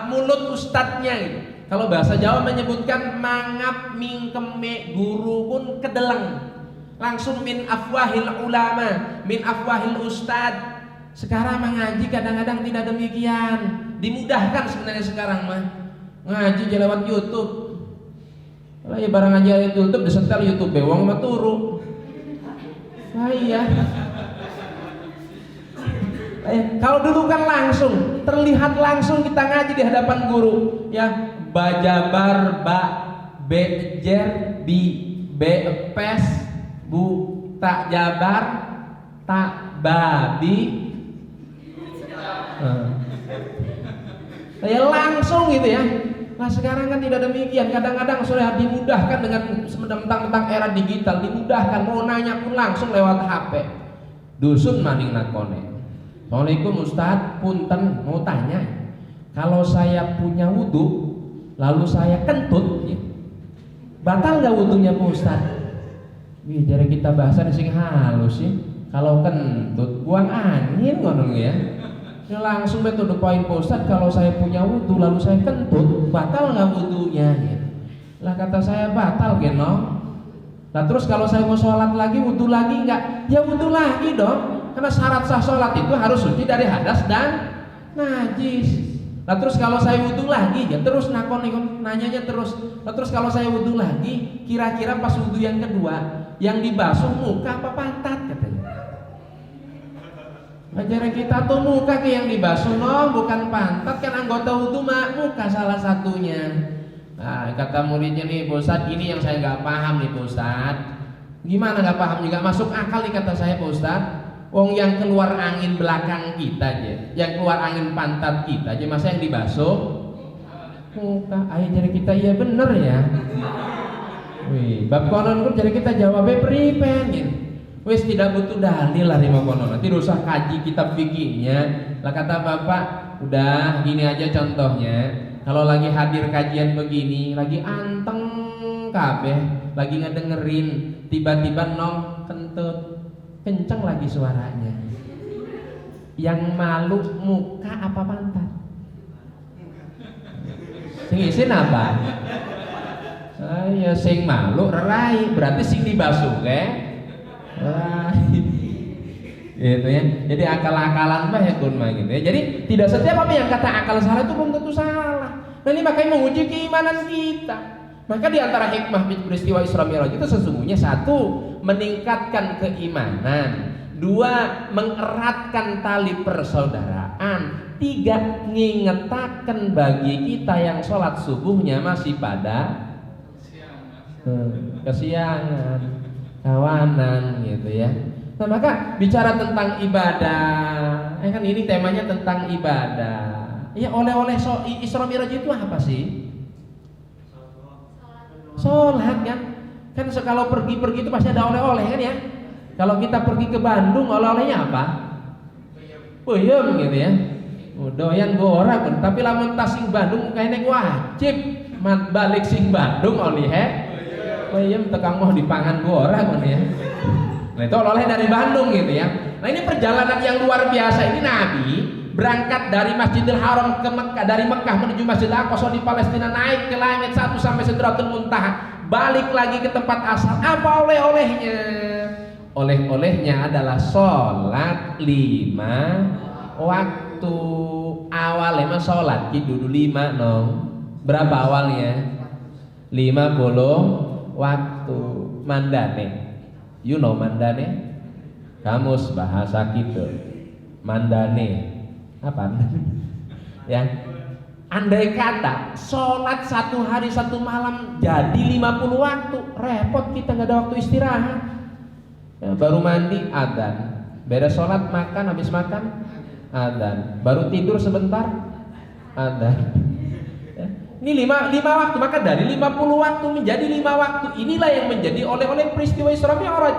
mulut ustadznya gitu. Kalau bahasa Jawa menyebutkan mangap mingkeme guru pun kedeleng. Langsung min afwahil ulama, min afwahil ustad. Sekarang mengaji kadang-kadang tidak demikian. Dimudahkan sebenarnya sekarang mah. Ngaji lewat YouTube. Kalau ya barang ngaji lewat YouTube disetel YouTube bewang mah turu. Nah iya. Kalau dulu kan langsung terlihat langsung kita ngaji di hadapan guru ya. Bajabar ba bejer bi bepes bu tak jabar tak babi saya langsung gitu ya. Nah sekarang kan tidak demikian. Kadang-kadang sudah dimudahkan dengan tentang era digital, dimudahkan mau nanya pun langsung lewat HP. Dusun maning nakone. Assalamualaikum Ustadz, punten mau tanya, kalau saya punya wudhu lalu saya kentut, ya, batal nggak wudhunya Pak Ustadz? Wih, jadi kita bahasan sing halus ya. Kalau kentut buang angin ngono ya. Ya langsung betul the point Pak Ustadz, kalau saya punya wudhu lalu saya kentut, batal nggak wudhunya? Ya. Lah kata saya batal geno. Nah terus kalau saya mau sholat lagi, wudhu lagi nggak? Ya wudhu lagi dong. Karena syarat sah sholat itu harus suci dari hadas dan najis. Nah terus kalau saya wudhu lagi, ya terus nanyanya terus. Nah terus kalau saya wudhu lagi, kira-kira pas wudhu yang kedua, yang dibasuh muka apa pantat katanya? Ajaran kita tuh muka ke yang dibasuh, no, bukan pantat kan anggota wudhu mah muka salah satunya. Nah kata muridnya nih, Pak Ustadz ini yang saya nggak paham nih Pak Ustadz. Gimana nggak paham juga masuk akal nih kata saya Pak Ustadz. Wong yang keluar angin belakang kita aja, yang keluar angin pantat kita aja, masa yang dibasuh muka? Ayo jadi kita iya bener ya. Wih, bab konon pun jadi kita jawabnya pripen gitu. Wis tidak butuh dalil lah lima konon. Nanti usah kaji kitab fikihnya. Lah kata bapak, udah gini aja contohnya. Kalau lagi hadir kajian begini, lagi anteng kabeh, lagi ngedengerin, tiba-tiba nong kentut. Kenceng lagi suaranya. Yang malu muka apa pantat? Sing isin apa? Ya sing malu rai, berarti sing dibasuh ke? Rai. Gitu ya. Jadi akal-akalan mah ya kun mah gitu ya. Jadi tidak setiap apa yang kata akal salah itu belum tentu salah. Nah ini makanya menguji keimanan kita. Maka di antara hikmah peristiwa Isra Mi'raj itu sesungguhnya satu, meningkatkan keimanan, dua, mengeratkan tali persaudaraan, tiga, ngingetaken bagi kita yang sholat subuhnya masih pada kesiangan, kawanan gitu ya. Nah maka bicara tentang ibadah, kan ini temanya tentang ibadah. Ya oleh-oleh Isra Mi'raj itu apa sih? Sholat kan? Kan kalau pergi-pergi itu pasti ada oleh-oleh kan ya? Kalau kita pergi ke Bandung, oleh-olehnya apa? Peyem gitu ya. Doyan gora kan, tapi lamun tas sing Bandung kayaknya wajib balik sing Bandung oleh peyem tekang mau dipangan gora kan ya. Nah itu oleh dari Bandung gitu ya. Nah ini perjalanan yang luar biasa ini Nabi berangkat dari Masjidil Haram ke Mekah, dari Mekah menuju Masjidil Aqsa di Palestina, naik ke langit 1 sampai Sidratul Muntaha, balik lagi ke tempat asal. Apa oleh-olehnya? Oleh-olehnya adalah sholat 5 waktu. Awalnya mah sholat dulu 5 nong. Berapa awalnya? 50 waktu. Mandane. You know mandane? Kamus bahasa gitu. Mandane. Apa? Ya. Andai kata sholat 1 hari 1 malam jadi 50 waktu, repot kita nggak ada waktu istirahat. Ya, baru mandi adzan, beres sholat makan, habis makan adzan, baru tidur sebentar adzan. Ya. Ini 5 waktu, maka dari 50 waktu menjadi 5 waktu. Inilah yang menjadi oleh-oleh peristiwa Isra Mi'raj.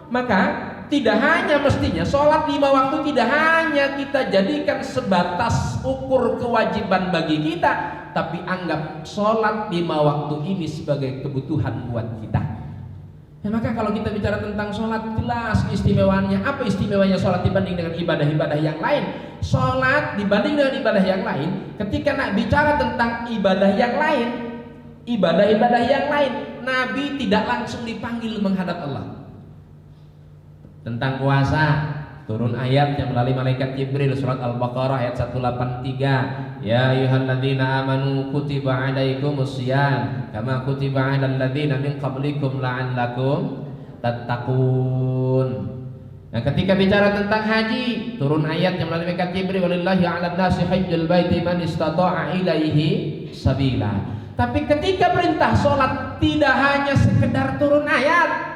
Maka tidak hanya mestinya sholat 5 waktu tidak hanya kita jadikan sebatas ukur kewajiban bagi kita, tapi anggap sholat 5 waktu ini sebagai kebutuhan buat kita. Ya, maka kalau kita bicara tentang sholat, jelas keistimewaannya. Apa istimewanya sholat dibanding dengan ibadah-ibadah yang lain? Sholat dibanding dengan ibadah yang lain, ketika nak bicara tentang ibadah yang lain, ibadah-ibadah yang lain, Nabi tidak langsung dipanggil menghadap Allah. Tentang puasa turun ayatnya melalui malaikat Jibril, surat Al-Baqarah ayat 183. Ya ayyuhalladzina amanu kutiba alaikumus syiyam kama kutiba alal ladzina min qablikum la'allakum tattaqun. Nah, ketika bicara tentang haji turun ayatnya melalui malaikat Jibril, walillahi 'alan nasi hajjul baiti man istata'a ilaihi sabila. Tapi ketika perintah sholat tidak hanya sekedar turun ayat,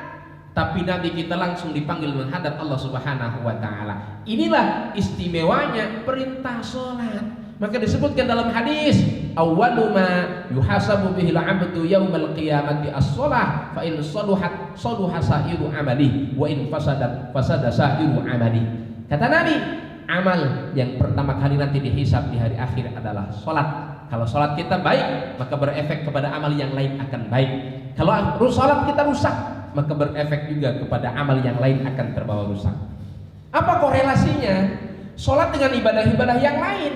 tapi Nabi kita langsung dipanggil menghadap Allah Subhanahu wa taala. Inilah istimewanya perintah sholat. Maka disebutkan dalam hadis, awwalu ma yuhasabu bihil 'abdu yaumal qiyamati as-shalah, fa in saluhat saluha sa'iru amali wa in fasadat fasada sa'iru amali. Kata Nabi, amal yang pertama kali nanti dihisab di hari akhir adalah sholat. Kalau sholat kita baik, maka berefek kepada amal yang lain akan baik. Kalau sholat kita rusak, maka berefek juga kepada amal yang lain akan terbawa rusak. Apa korelasinya sholat dengan ibadah-ibadah yang lain?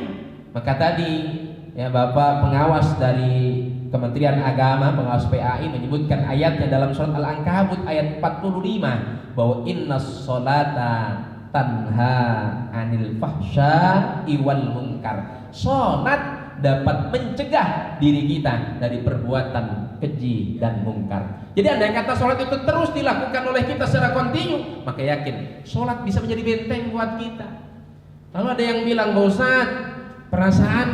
Maka tadi ya Bapak pengawas dari Kementerian Agama, pengawas PAI menyebutkan ayatnya dalam surat Al-Ankabut ayat 45 bahwa innas sholata tanha anil fahsya'i wal munkar. Sholat dapat mencegah diri kita dari perbuatan keji dan mungkar. Jadi andai kata sholat itu terus dilakukan oleh kita secara kontinu, maka yakin sholat bisa menjadi benteng buat kita. Lalu ada yang bilang, Pak Ustaz, perasaan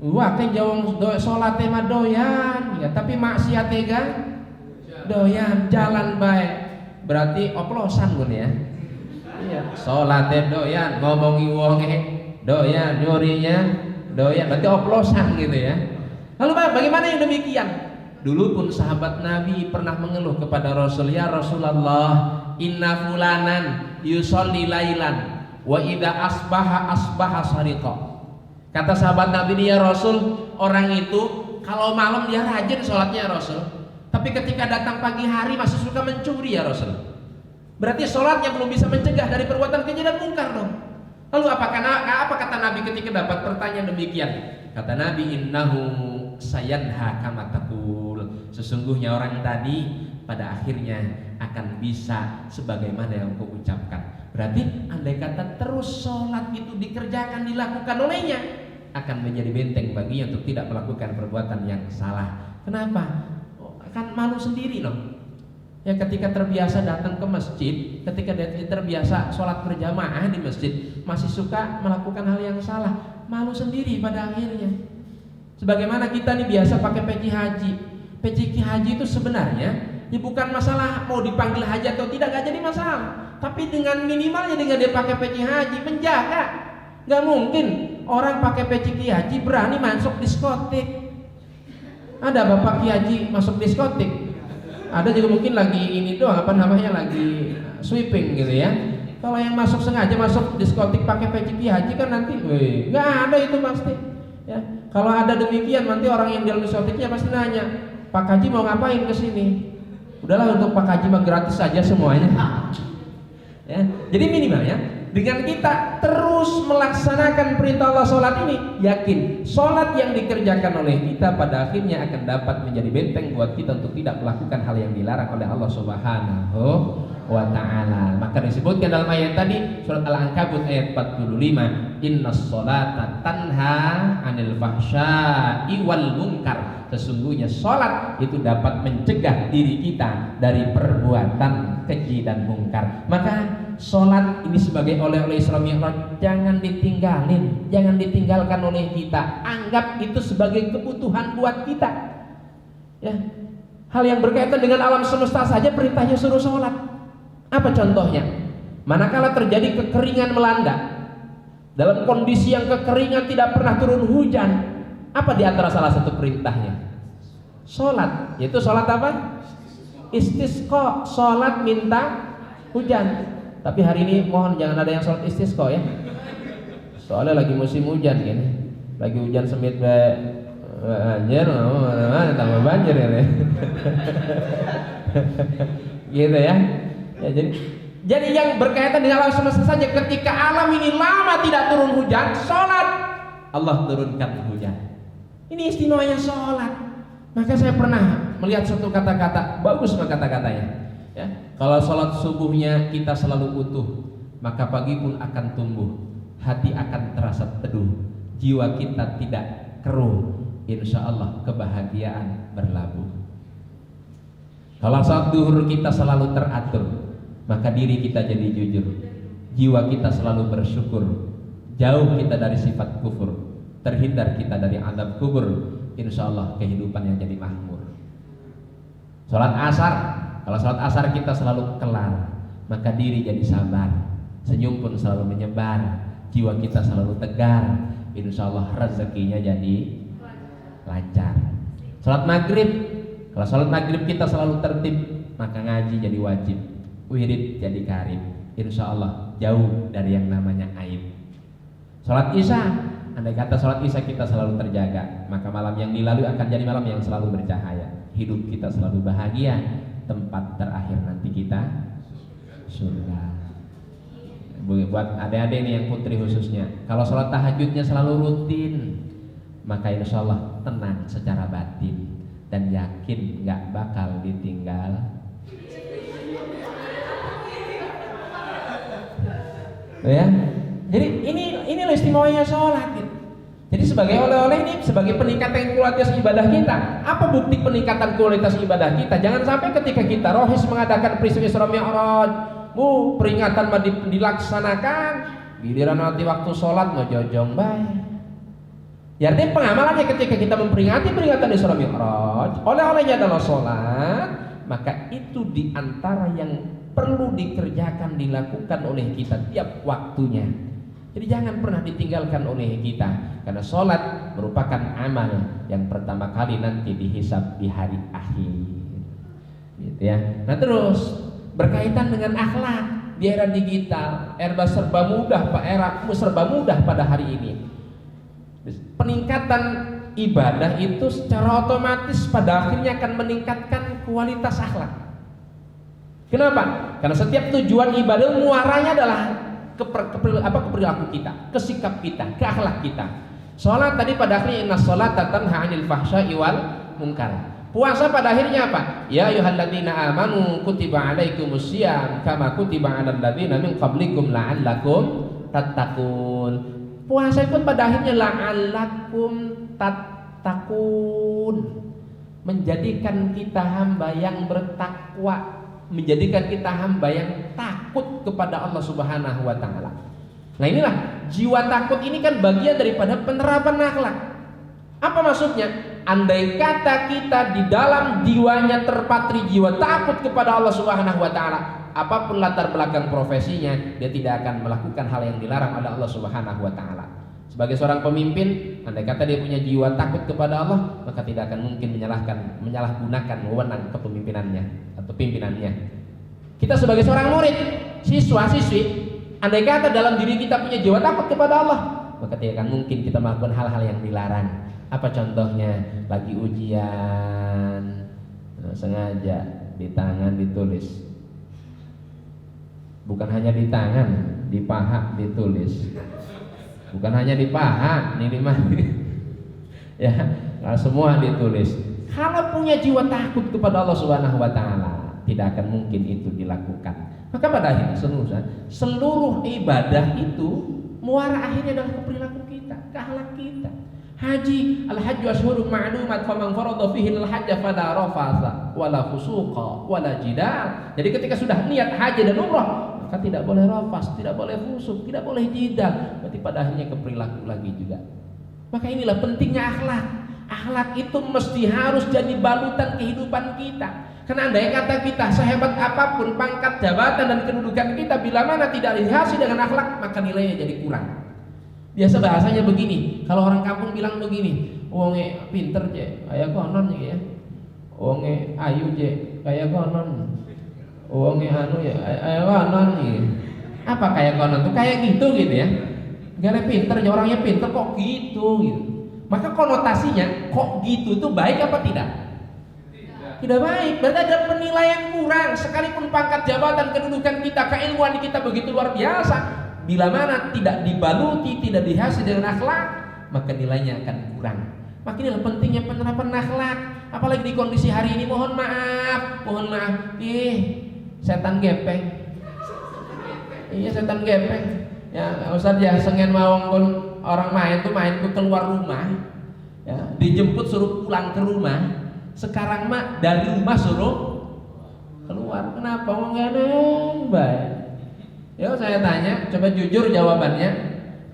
wah kan jauh sholat tema doyan, ya, tapi maksiat tega doyan, jalan baik. Berarti oplosan gun ya. Iya, sholat doyan, ngomongi wonge doyan, nyurinya doyan, berarti oplosan gitu ya. Lalu bagaimana yang demikian? Dulu pun sahabat Nabi pernah mengeluh kepada Rasul, ya Rasulullah, inna fulanan yusolli lailan wa idza asbaha sariqa. Kata sahabat Nabi ini, ya Rasul, orang itu kalau malam dia rajin sholatnya ya Rasul, tapi ketika datang pagi hari masih suka mencuri ya Rasul. Berarti sholatnya belum bisa mencegah dari perbuatan keji dan mungkar dong. Lalu apa kata Nabi ketika dapat pertanyaan demikian? Kata Nabi, innahu sayanha kama taqul. Sesungguhnya orang tadi pada akhirnya akan bisa sebagaimana yang kau ucapkan. Berarti andai kata terus sholat itu dikerjakan, dilakukan olehnya, akan menjadi benteng baginya untuk tidak melakukan perbuatan yang salah. Kenapa? Akan malu sendiri loh. Ya ketika terbiasa datang ke masjid, ketika dia terbiasa sholat berjamaah di masjid, masih suka melakukan hal yang salah, malu sendiri pada akhirnya. Sebagaimana kita nih biasa pakai peci haji. Peci haji itu sebenarnya ya bukan masalah mau dipanggil haji atau tidak, gak jadi masalah. Tapi dengan minimalnya dengan dia pakai peci haji menjaga. Gak mungkin orang pakai peci Kiai Haji berani masuk diskotik. Ada Bapak Kiai Haji masuk diskotik. Ada juga mungkin lagi ini doang, lagi sweeping gitu ya. Kalau yang masuk sengaja masuk diskotik pakai peci Kiai Haji kan nanti, nggak ada itu pasti. Ya, kalau ada demikian nanti orang yang di dalam diskotiknya pasti nanya, Pak Haji mau ngapain ke sini? Udahlah, untuk Pak Haji mah gratis saja semuanya. Ya, jadi minimalnya dengan kita terus melaksanakan perintah Allah sholat ini, yakin sholat yang dikerjakan oleh kita pada akhirnya akan dapat menjadi benteng buat kita untuk tidak melakukan hal yang dilarang oleh Allah Subhanahu wa ta'ala. Maka disebutkan dalam ayat tadi surat Al-Ankabut ayat 45, innas sholata tanha anil fahsya'i wal munkar. Sesungguhnya sholat itu dapat mencegah diri kita dari perbuatan keji dan mungkar. Maka sholat ini sebagai oleh-oleh Isra Mi'raj jangan ditinggalin, jangan ditinggalkan oleh kita. Anggap itu sebagai kebutuhan buat kita. Ya, hal yang berkaitan dengan alam semesta saja perintahnya suruh sholat. Apa contohnya? Manakala terjadi kekeringan melanda, dalam kondisi yang kekeringan tidak pernah turun hujan, apa di antara salah satu perintahnya? Sholat. Yaitu sholat apa? Istisqa, sholat minta hujan. Tapi hari ini mohon jangan ada yang sholat istisqa ya. Soalnya lagi musim hujan kan. Lagi hujan semit banjir, tambah banjir ya. Gitu ya. Ya, jadi yang berkaitan dengan alam semesta saja, ketika alam ini lama tidak turun hujan, sholat, Allah turunkan hujan. Ini istimewanya sholat. Maka saya pernah melihat satu kata-kata, bagus kata-katanya. Ya, kalau sholat subuhnya kita selalu utuh, maka pagi pun akan tumbuh, hati akan terasa teduh, jiwa kita tidak keruh, insya Allah kebahagiaan berlabuh. Kalau sholat duhur kita selalu teratur, maka diri kita jadi jujur, jiwa kita selalu bersyukur, jauh kita dari sifat kufur, terhindar kita dari azab kubur, insya Allah kehidupan yang jadi makmur. Sholat asar, kalau sholat asar kita selalu kelar, maka diri jadi sabar, senyum pun selalu menyebar, jiwa kita selalu tegar, insya Allah rezekinya jadi lancar. Sholat maghrib, kalau sholat maghrib kita selalu tertib, maka ngaji jadi wajib, wirid jadi karib, insya Allah jauh dari yang namanya aib. Sholat isya, andai kata sholat isya kita selalu terjaga, maka malam yang dilalui akan jadi malam yang selalu bercahaya, hidup kita selalu bahagia, tempat terakhir nanti kita surga. Buat adik-adik nih yang putri khususnya, kalau sholat tahajudnya selalu rutin, maka insya Allah tenang secara batin dan yakin gak bakal ditinggal. Ya, jadi ini loh istimewanya sholat gitu. Jadi sebagai oleh-oleh ini sebagai peningkatan kualitas ibadah kita. Apa bukti peningkatan kualitas ibadah kita? Jangan sampai ketika kita rohis mengadakan peristiwa Isra Mi'raj, peringatan dilaksanakan, giliran nanti waktu sholat ngejojong baik. Ya artinya pengamalannya ketika kita memperingati peringatan Isra Mi'raj, oleh-olehnya adalah sholat, maka itu diantara yang perlu dikerjakan, dilakukan oleh kita tiap waktunya. Jadi jangan pernah ditinggalkan oleh kita, karena sholat merupakan amal yang pertama kali nanti dihisab di hari akhir, gitu ya. Nah terus berkaitan dengan akhlak di era digital, era serba mudah, era serba mudah pada hari ini. Peningkatan ibadah itu secara otomatis pada akhirnya akan meningkatkan kualitas akhlak. Kenapa? Karena setiap tujuan ibadah muaranya adalah perilaku kita, kesikap kita, ke akhlak kita. Sholat tadi pada akhirnya inna sholata tanha 'anil fahsya'i wal munkar. Puasa pada akhirnya apa? Ya ayyuhalladzina amanu kutiba 'alaikumusiyam kama kutiba 'alal ladzina min qablikum la'allakum tattaqun. Puasa pun pada akhirnya la'allakum tattaqun, menjadikan kita hamba yang bertakwa, menjadikan kita hamba yang takut kepada Allah Subhanahu wa ta'ala. Nah inilah jiwa takut ini kan bagian daripada penerapan akhlak. Apa maksudnya? Andai kata kita di dalam jiwanya terpatri jiwa takut kepada Allah Subhanahu wa ta'ala, apapun latar belakang profesinya, dia tidak akan melakukan hal yang dilarang oleh Allah Subhanahu wa ta'ala. Sebagai seorang pemimpin, andai kata dia punya jiwa takut kepada Allah, maka tidak akan mungkin menyalahgunakan wewenang kepemimpinannya atau pimpinannya. Kita sebagai seorang murid, siswa, siswi, andai kata dalam diri kita punya jiwa takut kepada Allah, maka tidak akan mungkin kita melakukan hal-hal yang dilarang. Apa contohnya? Lagi ujian, sengaja di tangan ditulis. Bukan hanya di tangan, di paha ditulis. Bukan hanya di paha, ini di mana? Ya, semua ditulis. Kalau punya jiwa takut kepada Allah Subhanahu wa taala, tidak akan mungkin itu dilakukan. Maka pada akhirnya seluruh ibadah itu muara akhirnya adalah ke perilaku kita, ke akhlak kita. Haji, al-hajju ashhurun ma'lumat, faman farada fihi al-hajja fala rafasa wala fusuqa wala jidal. Jadi ketika sudah niat haji dan umrah, maka tidak boleh rafas, tidak boleh fusuk, tidak boleh jidal. Berarti pada akhirnya ke perilaku lagi juga. Maka inilah pentingnya akhlak. Akhlak itu mesti harus jadi balutan kehidupan kita. Karena andai kata kita sehebat apapun pangkat jabatan dan kedudukan kita, bila mana tidak dihiasi dengan akhlak, maka nilainya jadi kurang. Biasa bahasanya begini, kalau orang kampung bilang begini, wonge pinter je, kayak konon ya. Wonge ayu je, kayak konon. Wonge anu ya, kayak konon ya. Apa kayak konon tuh kayak gitu ya. Gak pinter, orangnya pinter kok gitu. Maka konotasinya kok gitu itu baik apa tidak? Tidak baik. Berarti ada penilaian kurang. Sekalipun pangkat jabatan, kedudukan kita, keilmuan kita begitu luar biasa, bila mana tidak dibaluti, tidak dihiasi dengan akhlak, maka nilainya akan kurang. Maka inilah pentingnya penerapan akhlak. Apalagi di kondisi hari ini, mohon maaf, setan gepeng. Iya, setan gepeng. Ya, Ustaz ya, sengen mawang pun orang main tuh keluar rumah, ya, dijemput suruh pulang ke rumah. Sekarang mah dari rumah suruh keluar. Kenapa? Mau nggak baik? Ya saya tanya, coba jujur jawabannya.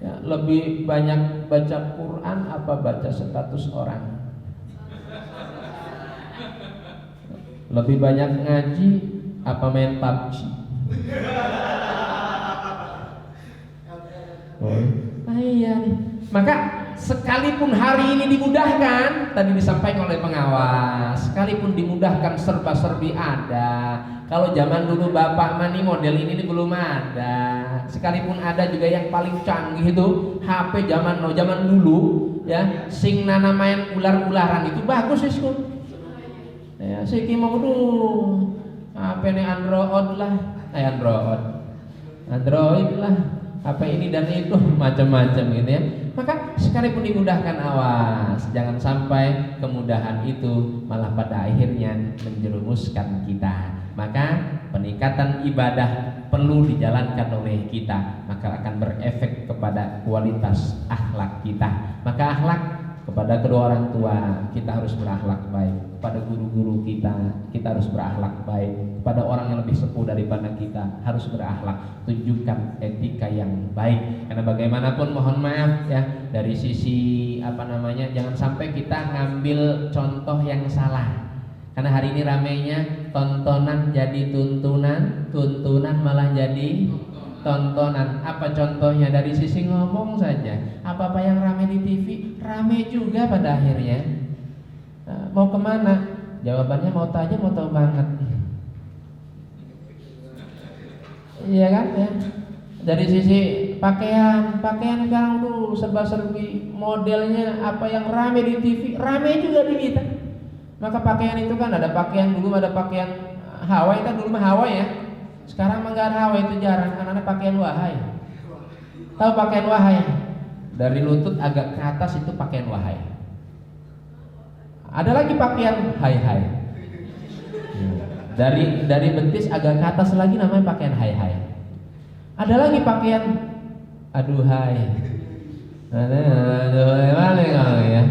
Ya, lebih banyak baca Quran apa baca status orang? Lebih banyak ngaji apa main PUBG? Iya nih. Maka sekalipun hari ini dimudahkan, tadi disampaikan oleh pengawas, sekalipun dimudahkan serba-serbi ada. Kalau zaman dulu Bapak Mani model ini belum ada. Sekalipun ada juga yang paling canggih itu HP zaman dulu ya, sing nana main ular-ularan itu bagus sih. Ya, siki mau dulu. HP ini Android lah, Android lah. Apa ini dan itu macam-macam gitu ya. Maka sekalipun dimudahkan, awas jangan sampai kemudahan itu malah pada akhirnya menjerumuskan kita. Maka peningkatan ibadah perlu dijalankan oleh kita, maka akan berefek kepada kualitas akhlak kita. Maka akhlak kepada kedua orang tua kita harus berakhlak baik, kepada guru-guru kita harus berakhlak baik, kepada orang yang lebih sepuh daripada kita harus berakhlak, tunjukkan etika yang baik. Karena bagaimanapun mohon maaf ya, dari sisi jangan sampai kita ngambil contoh yang salah. Karena hari ini ramainya tontonan jadi tuntunan, tuntunan malah jadi tontonan. Apa contohnya? Dari sisi ngomong saja, apa-apa yang ramai di TV ramai juga pada akhirnya. Mau kemana? Jawabannya mau tahu banget. Iya kan ya. Dari sisi pakaian sekarang dulu serba-serbi, modelnya apa yang ramai di TV ramai juga di kita. Maka pakaian itu kan ada pakaian dulu, ada pakaian Hawaii kan dulu mah Hawaii ya. Sekarang mah nggak ada Hawaii, itu jarang. Anak-anak pakaian wahai. Tahu pakaian wahai? Dari lutut agak ke atas itu pakaian wahai. Ada lagi pakaian hai-hai. Dari betis agak ke atas lagi namanya pakaian hai-hai. Ada lagi pakaian aduhai. Aduhai mana kau ya?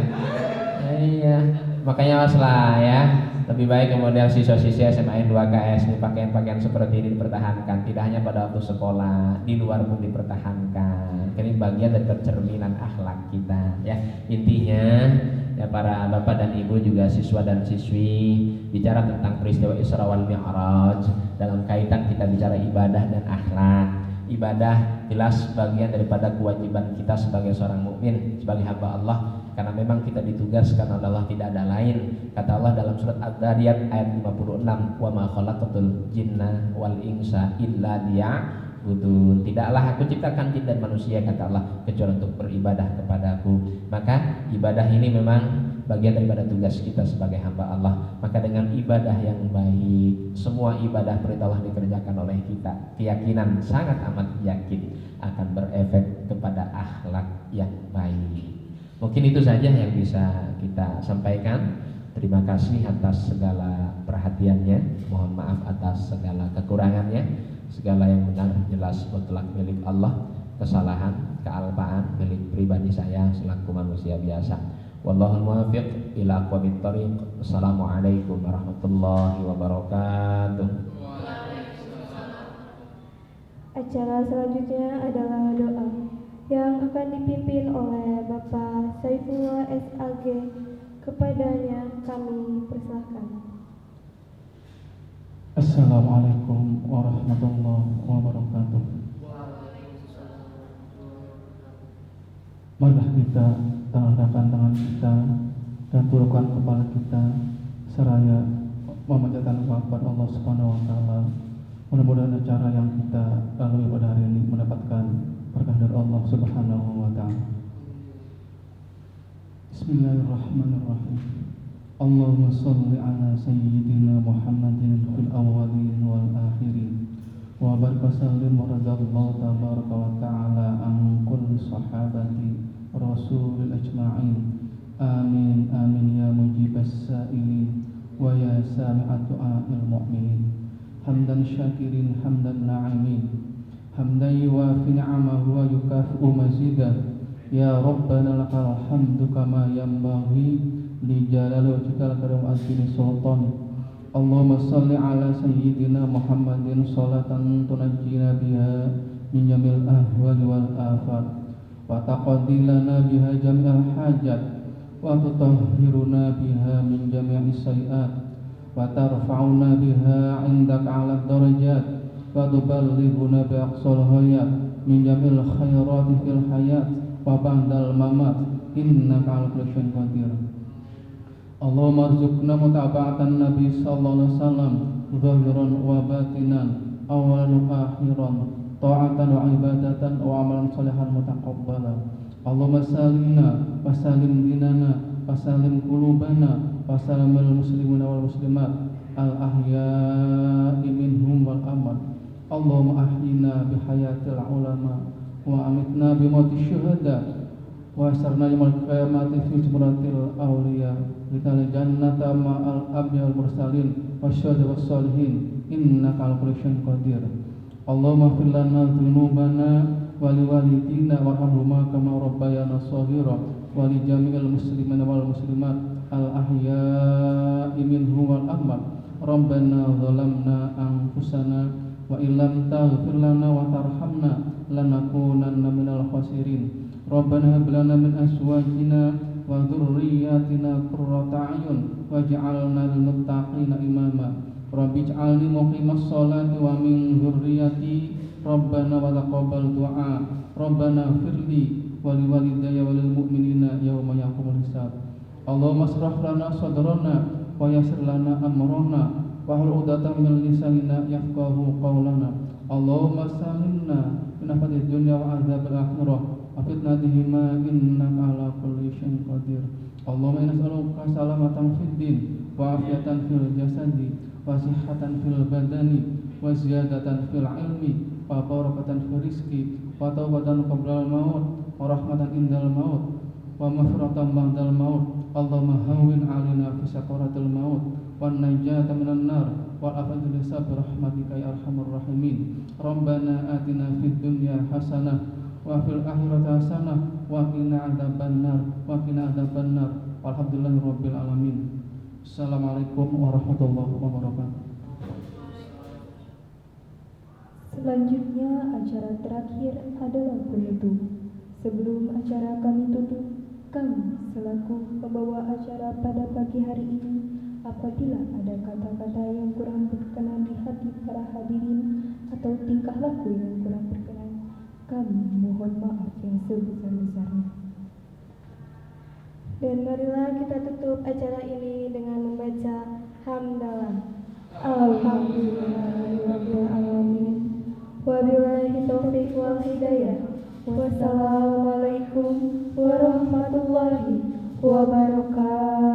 Iya. Makanya masalah ya, lebih baik kemudian siswa-siswa SMA 2KS ini pakaian-pakaian seperti ini dipertahankan, tidak hanya pada waktu sekolah, di luar pun dipertahankan. Ini bagian dari cerminan akhlak kita ya. Intinya ya, para bapak dan ibu juga siswa dan siswi, bicara tentang peristiwa Isra wal Mi'raj dalam kaitan kita bicara ibadah dan akhlak. ibadah jelas bagian daripada kewajiban kita sebagai seorang mukmin, sebagai hamba Allah, karena memang kita ditugaskan oleh Allah, tidak ada lain. Kata Allah dalam surat Ad-Dariyat ayat 56, "Wa ma khalaqatul jinna wal insa illa liya'budun." Tidaklah aku ciptakan jin dan manusia, kata Allah, kecuali untuk beribadah kepadaku. Maka ibadah ini memang bagian daripada tugas kita sebagai hamba Allah. Maka dengan ibadah yang baik, semua ibadah perintah Allah dikerjakan oleh kita, keyakinan sangat amat yakin akan berefek kepada akhlak yang baik. Mungkin itu saja yang bisa kita sampaikan. Terima kasih atas segala perhatiannya. Mohon maaf atas segala kekurangannya. Segala yang benar jelas mutlak milik Allah. Kesalahan, kealpaan milik pribadi saya selaku manusia biasa. Wallahul muwaffiq ila aqwamit thoriq. Assalamualaikum warahmatullahi wabarakatuh. Acara selanjutnya adalah doa yang akan dipimpin oleh Bapak Saifullah SAG. Kepadanya kami persilahkan. Assalamualaikum warahmatullahi wabarakatuh. Marilah kita tengahkan tangan kita dan tundukkan kepala kita seraya memanjatkan kepada Allah Subhanahu wa taala. Mudah-mudahan acara yang kita lalui pada hari ini mendapatkan berkah dari Allah Subhanahu wa taala. Bismillahirrahmanirrahim. Allahumma shalli ala sayyidina Muhammadin fil awwalin wal akhirin wa barik wa sallim wa radallahu tabaraka wa ta'ala an kulli sahabati rasulil ajma'in. Amin amin ya mujibas sa'ilin wa ya sami'at du'a'il mu'minin. Hamdan syakirin hamdan na'imin, hamdan yuwafi ni'amahu wa yukafi'u mazidah. Ya Rabbana lakal hamdu kama yanbaghi li jalali wajhikal karim azimi sultani. Allahumma salli ala sayyidina Muhammadin salatan tunajjina biha min jamil ahwali wal afat wa taqdi lana biha jami'al hajat wa tutahhiruna biha min jami'is sayiat wa tarfa'una biha 'indaka 'ala darajat wa tuballighuna bi aqsal hayat min jamil khairati fil hayat wa ba'dal mamat innaka 'ala kulli syai'in qadir. Allahumma arzuqna mutaba'atan Nabi sallallahu alaihi wasallam zahiran wa batinan awalan wa akhiran ta'atan wa ibadatan wa amalan salihan mutaqabbala. Allahumma salimna wa salim dinana wa salim qulubana wa salimul muslimina wal muslimat al ahya'i minhum wal amwat. Allahumma ahyina bi hayatil ulama wa amitna bi mauti syuhada wa asarna yaumil qiyamati fi zumratil awliya likal jannata ma'al anbiya wal mursalin wasyuhada was salihin innaka 'ala kulli syai'in qadir. Allahumma fir lana dzunubana wa liwalidina warhamhuma kama rabbayana shaghira wa li jami'il muslimina wal muslimat al ahya'i minhum wal amwat. Rabbana zalamna anfusana wa illam taghfir lana wa tarhamna lanakunanna minal khasirin. Rabbana hab lana min azwajina wa dhurriyyatina qurrata a'yun waj'alna lil muttaqina imama. Rabbi ij'alni muqimas sholati wa min dhurriyyati Rabbana wa taqabbal du'a. Rabbana firli wa liwalidayya wa lil mu'minina yawma yaqumul hisab. Allahumma shrah lana sadrana wa yassir lana amrana wa hlul 'uqdatam min lisanina yafqahu qawlana. Allahumma salimna min afati dunya wa adzabil akhirah wa fitnatihima innaka 'ala kulli syai'in qadir. Allahumma inna nas'aluka salamatan fid din wa afiyatan fil jasadi wa sihhatan fil badani wa ziyadatan fil ilmi wa barakatan fil rizqi wa taubatan qabla al maut wa rahmatan indal maut wa maghfiratan ba'dal maut. Allahumma hawwin 'alaina fi sakaratil maut wan najata minan nar wal afati hisab rahmatika ya arhamar rahimin. Rabbana atina fid dunya hasanah wa fil akhirati hasanah wa qina adzabannar wa qina adzabannar. Walhamdulillahi rabbil alamin. Assalamualaikum warahmatullahi wabarakatuh. Selanjutnya acara terakhir adalah penutup. Sebelum acara kami tutup, kami selaku pembawa acara pada pagi hari ini, apabila ada kata-kata yang kurang berkenan di hati para hadirin atau tingkah laku yang kurang berkenan kami mohon maaf yang sebesar-besarnya. Dan marilah kita tutup acara ini dengan membaca hamdalah. Alhamdulillahirabbil alamin. Wabillahi taufiq wal hidayah. Wassalamualaikum warahmatullahi wabarakatuh.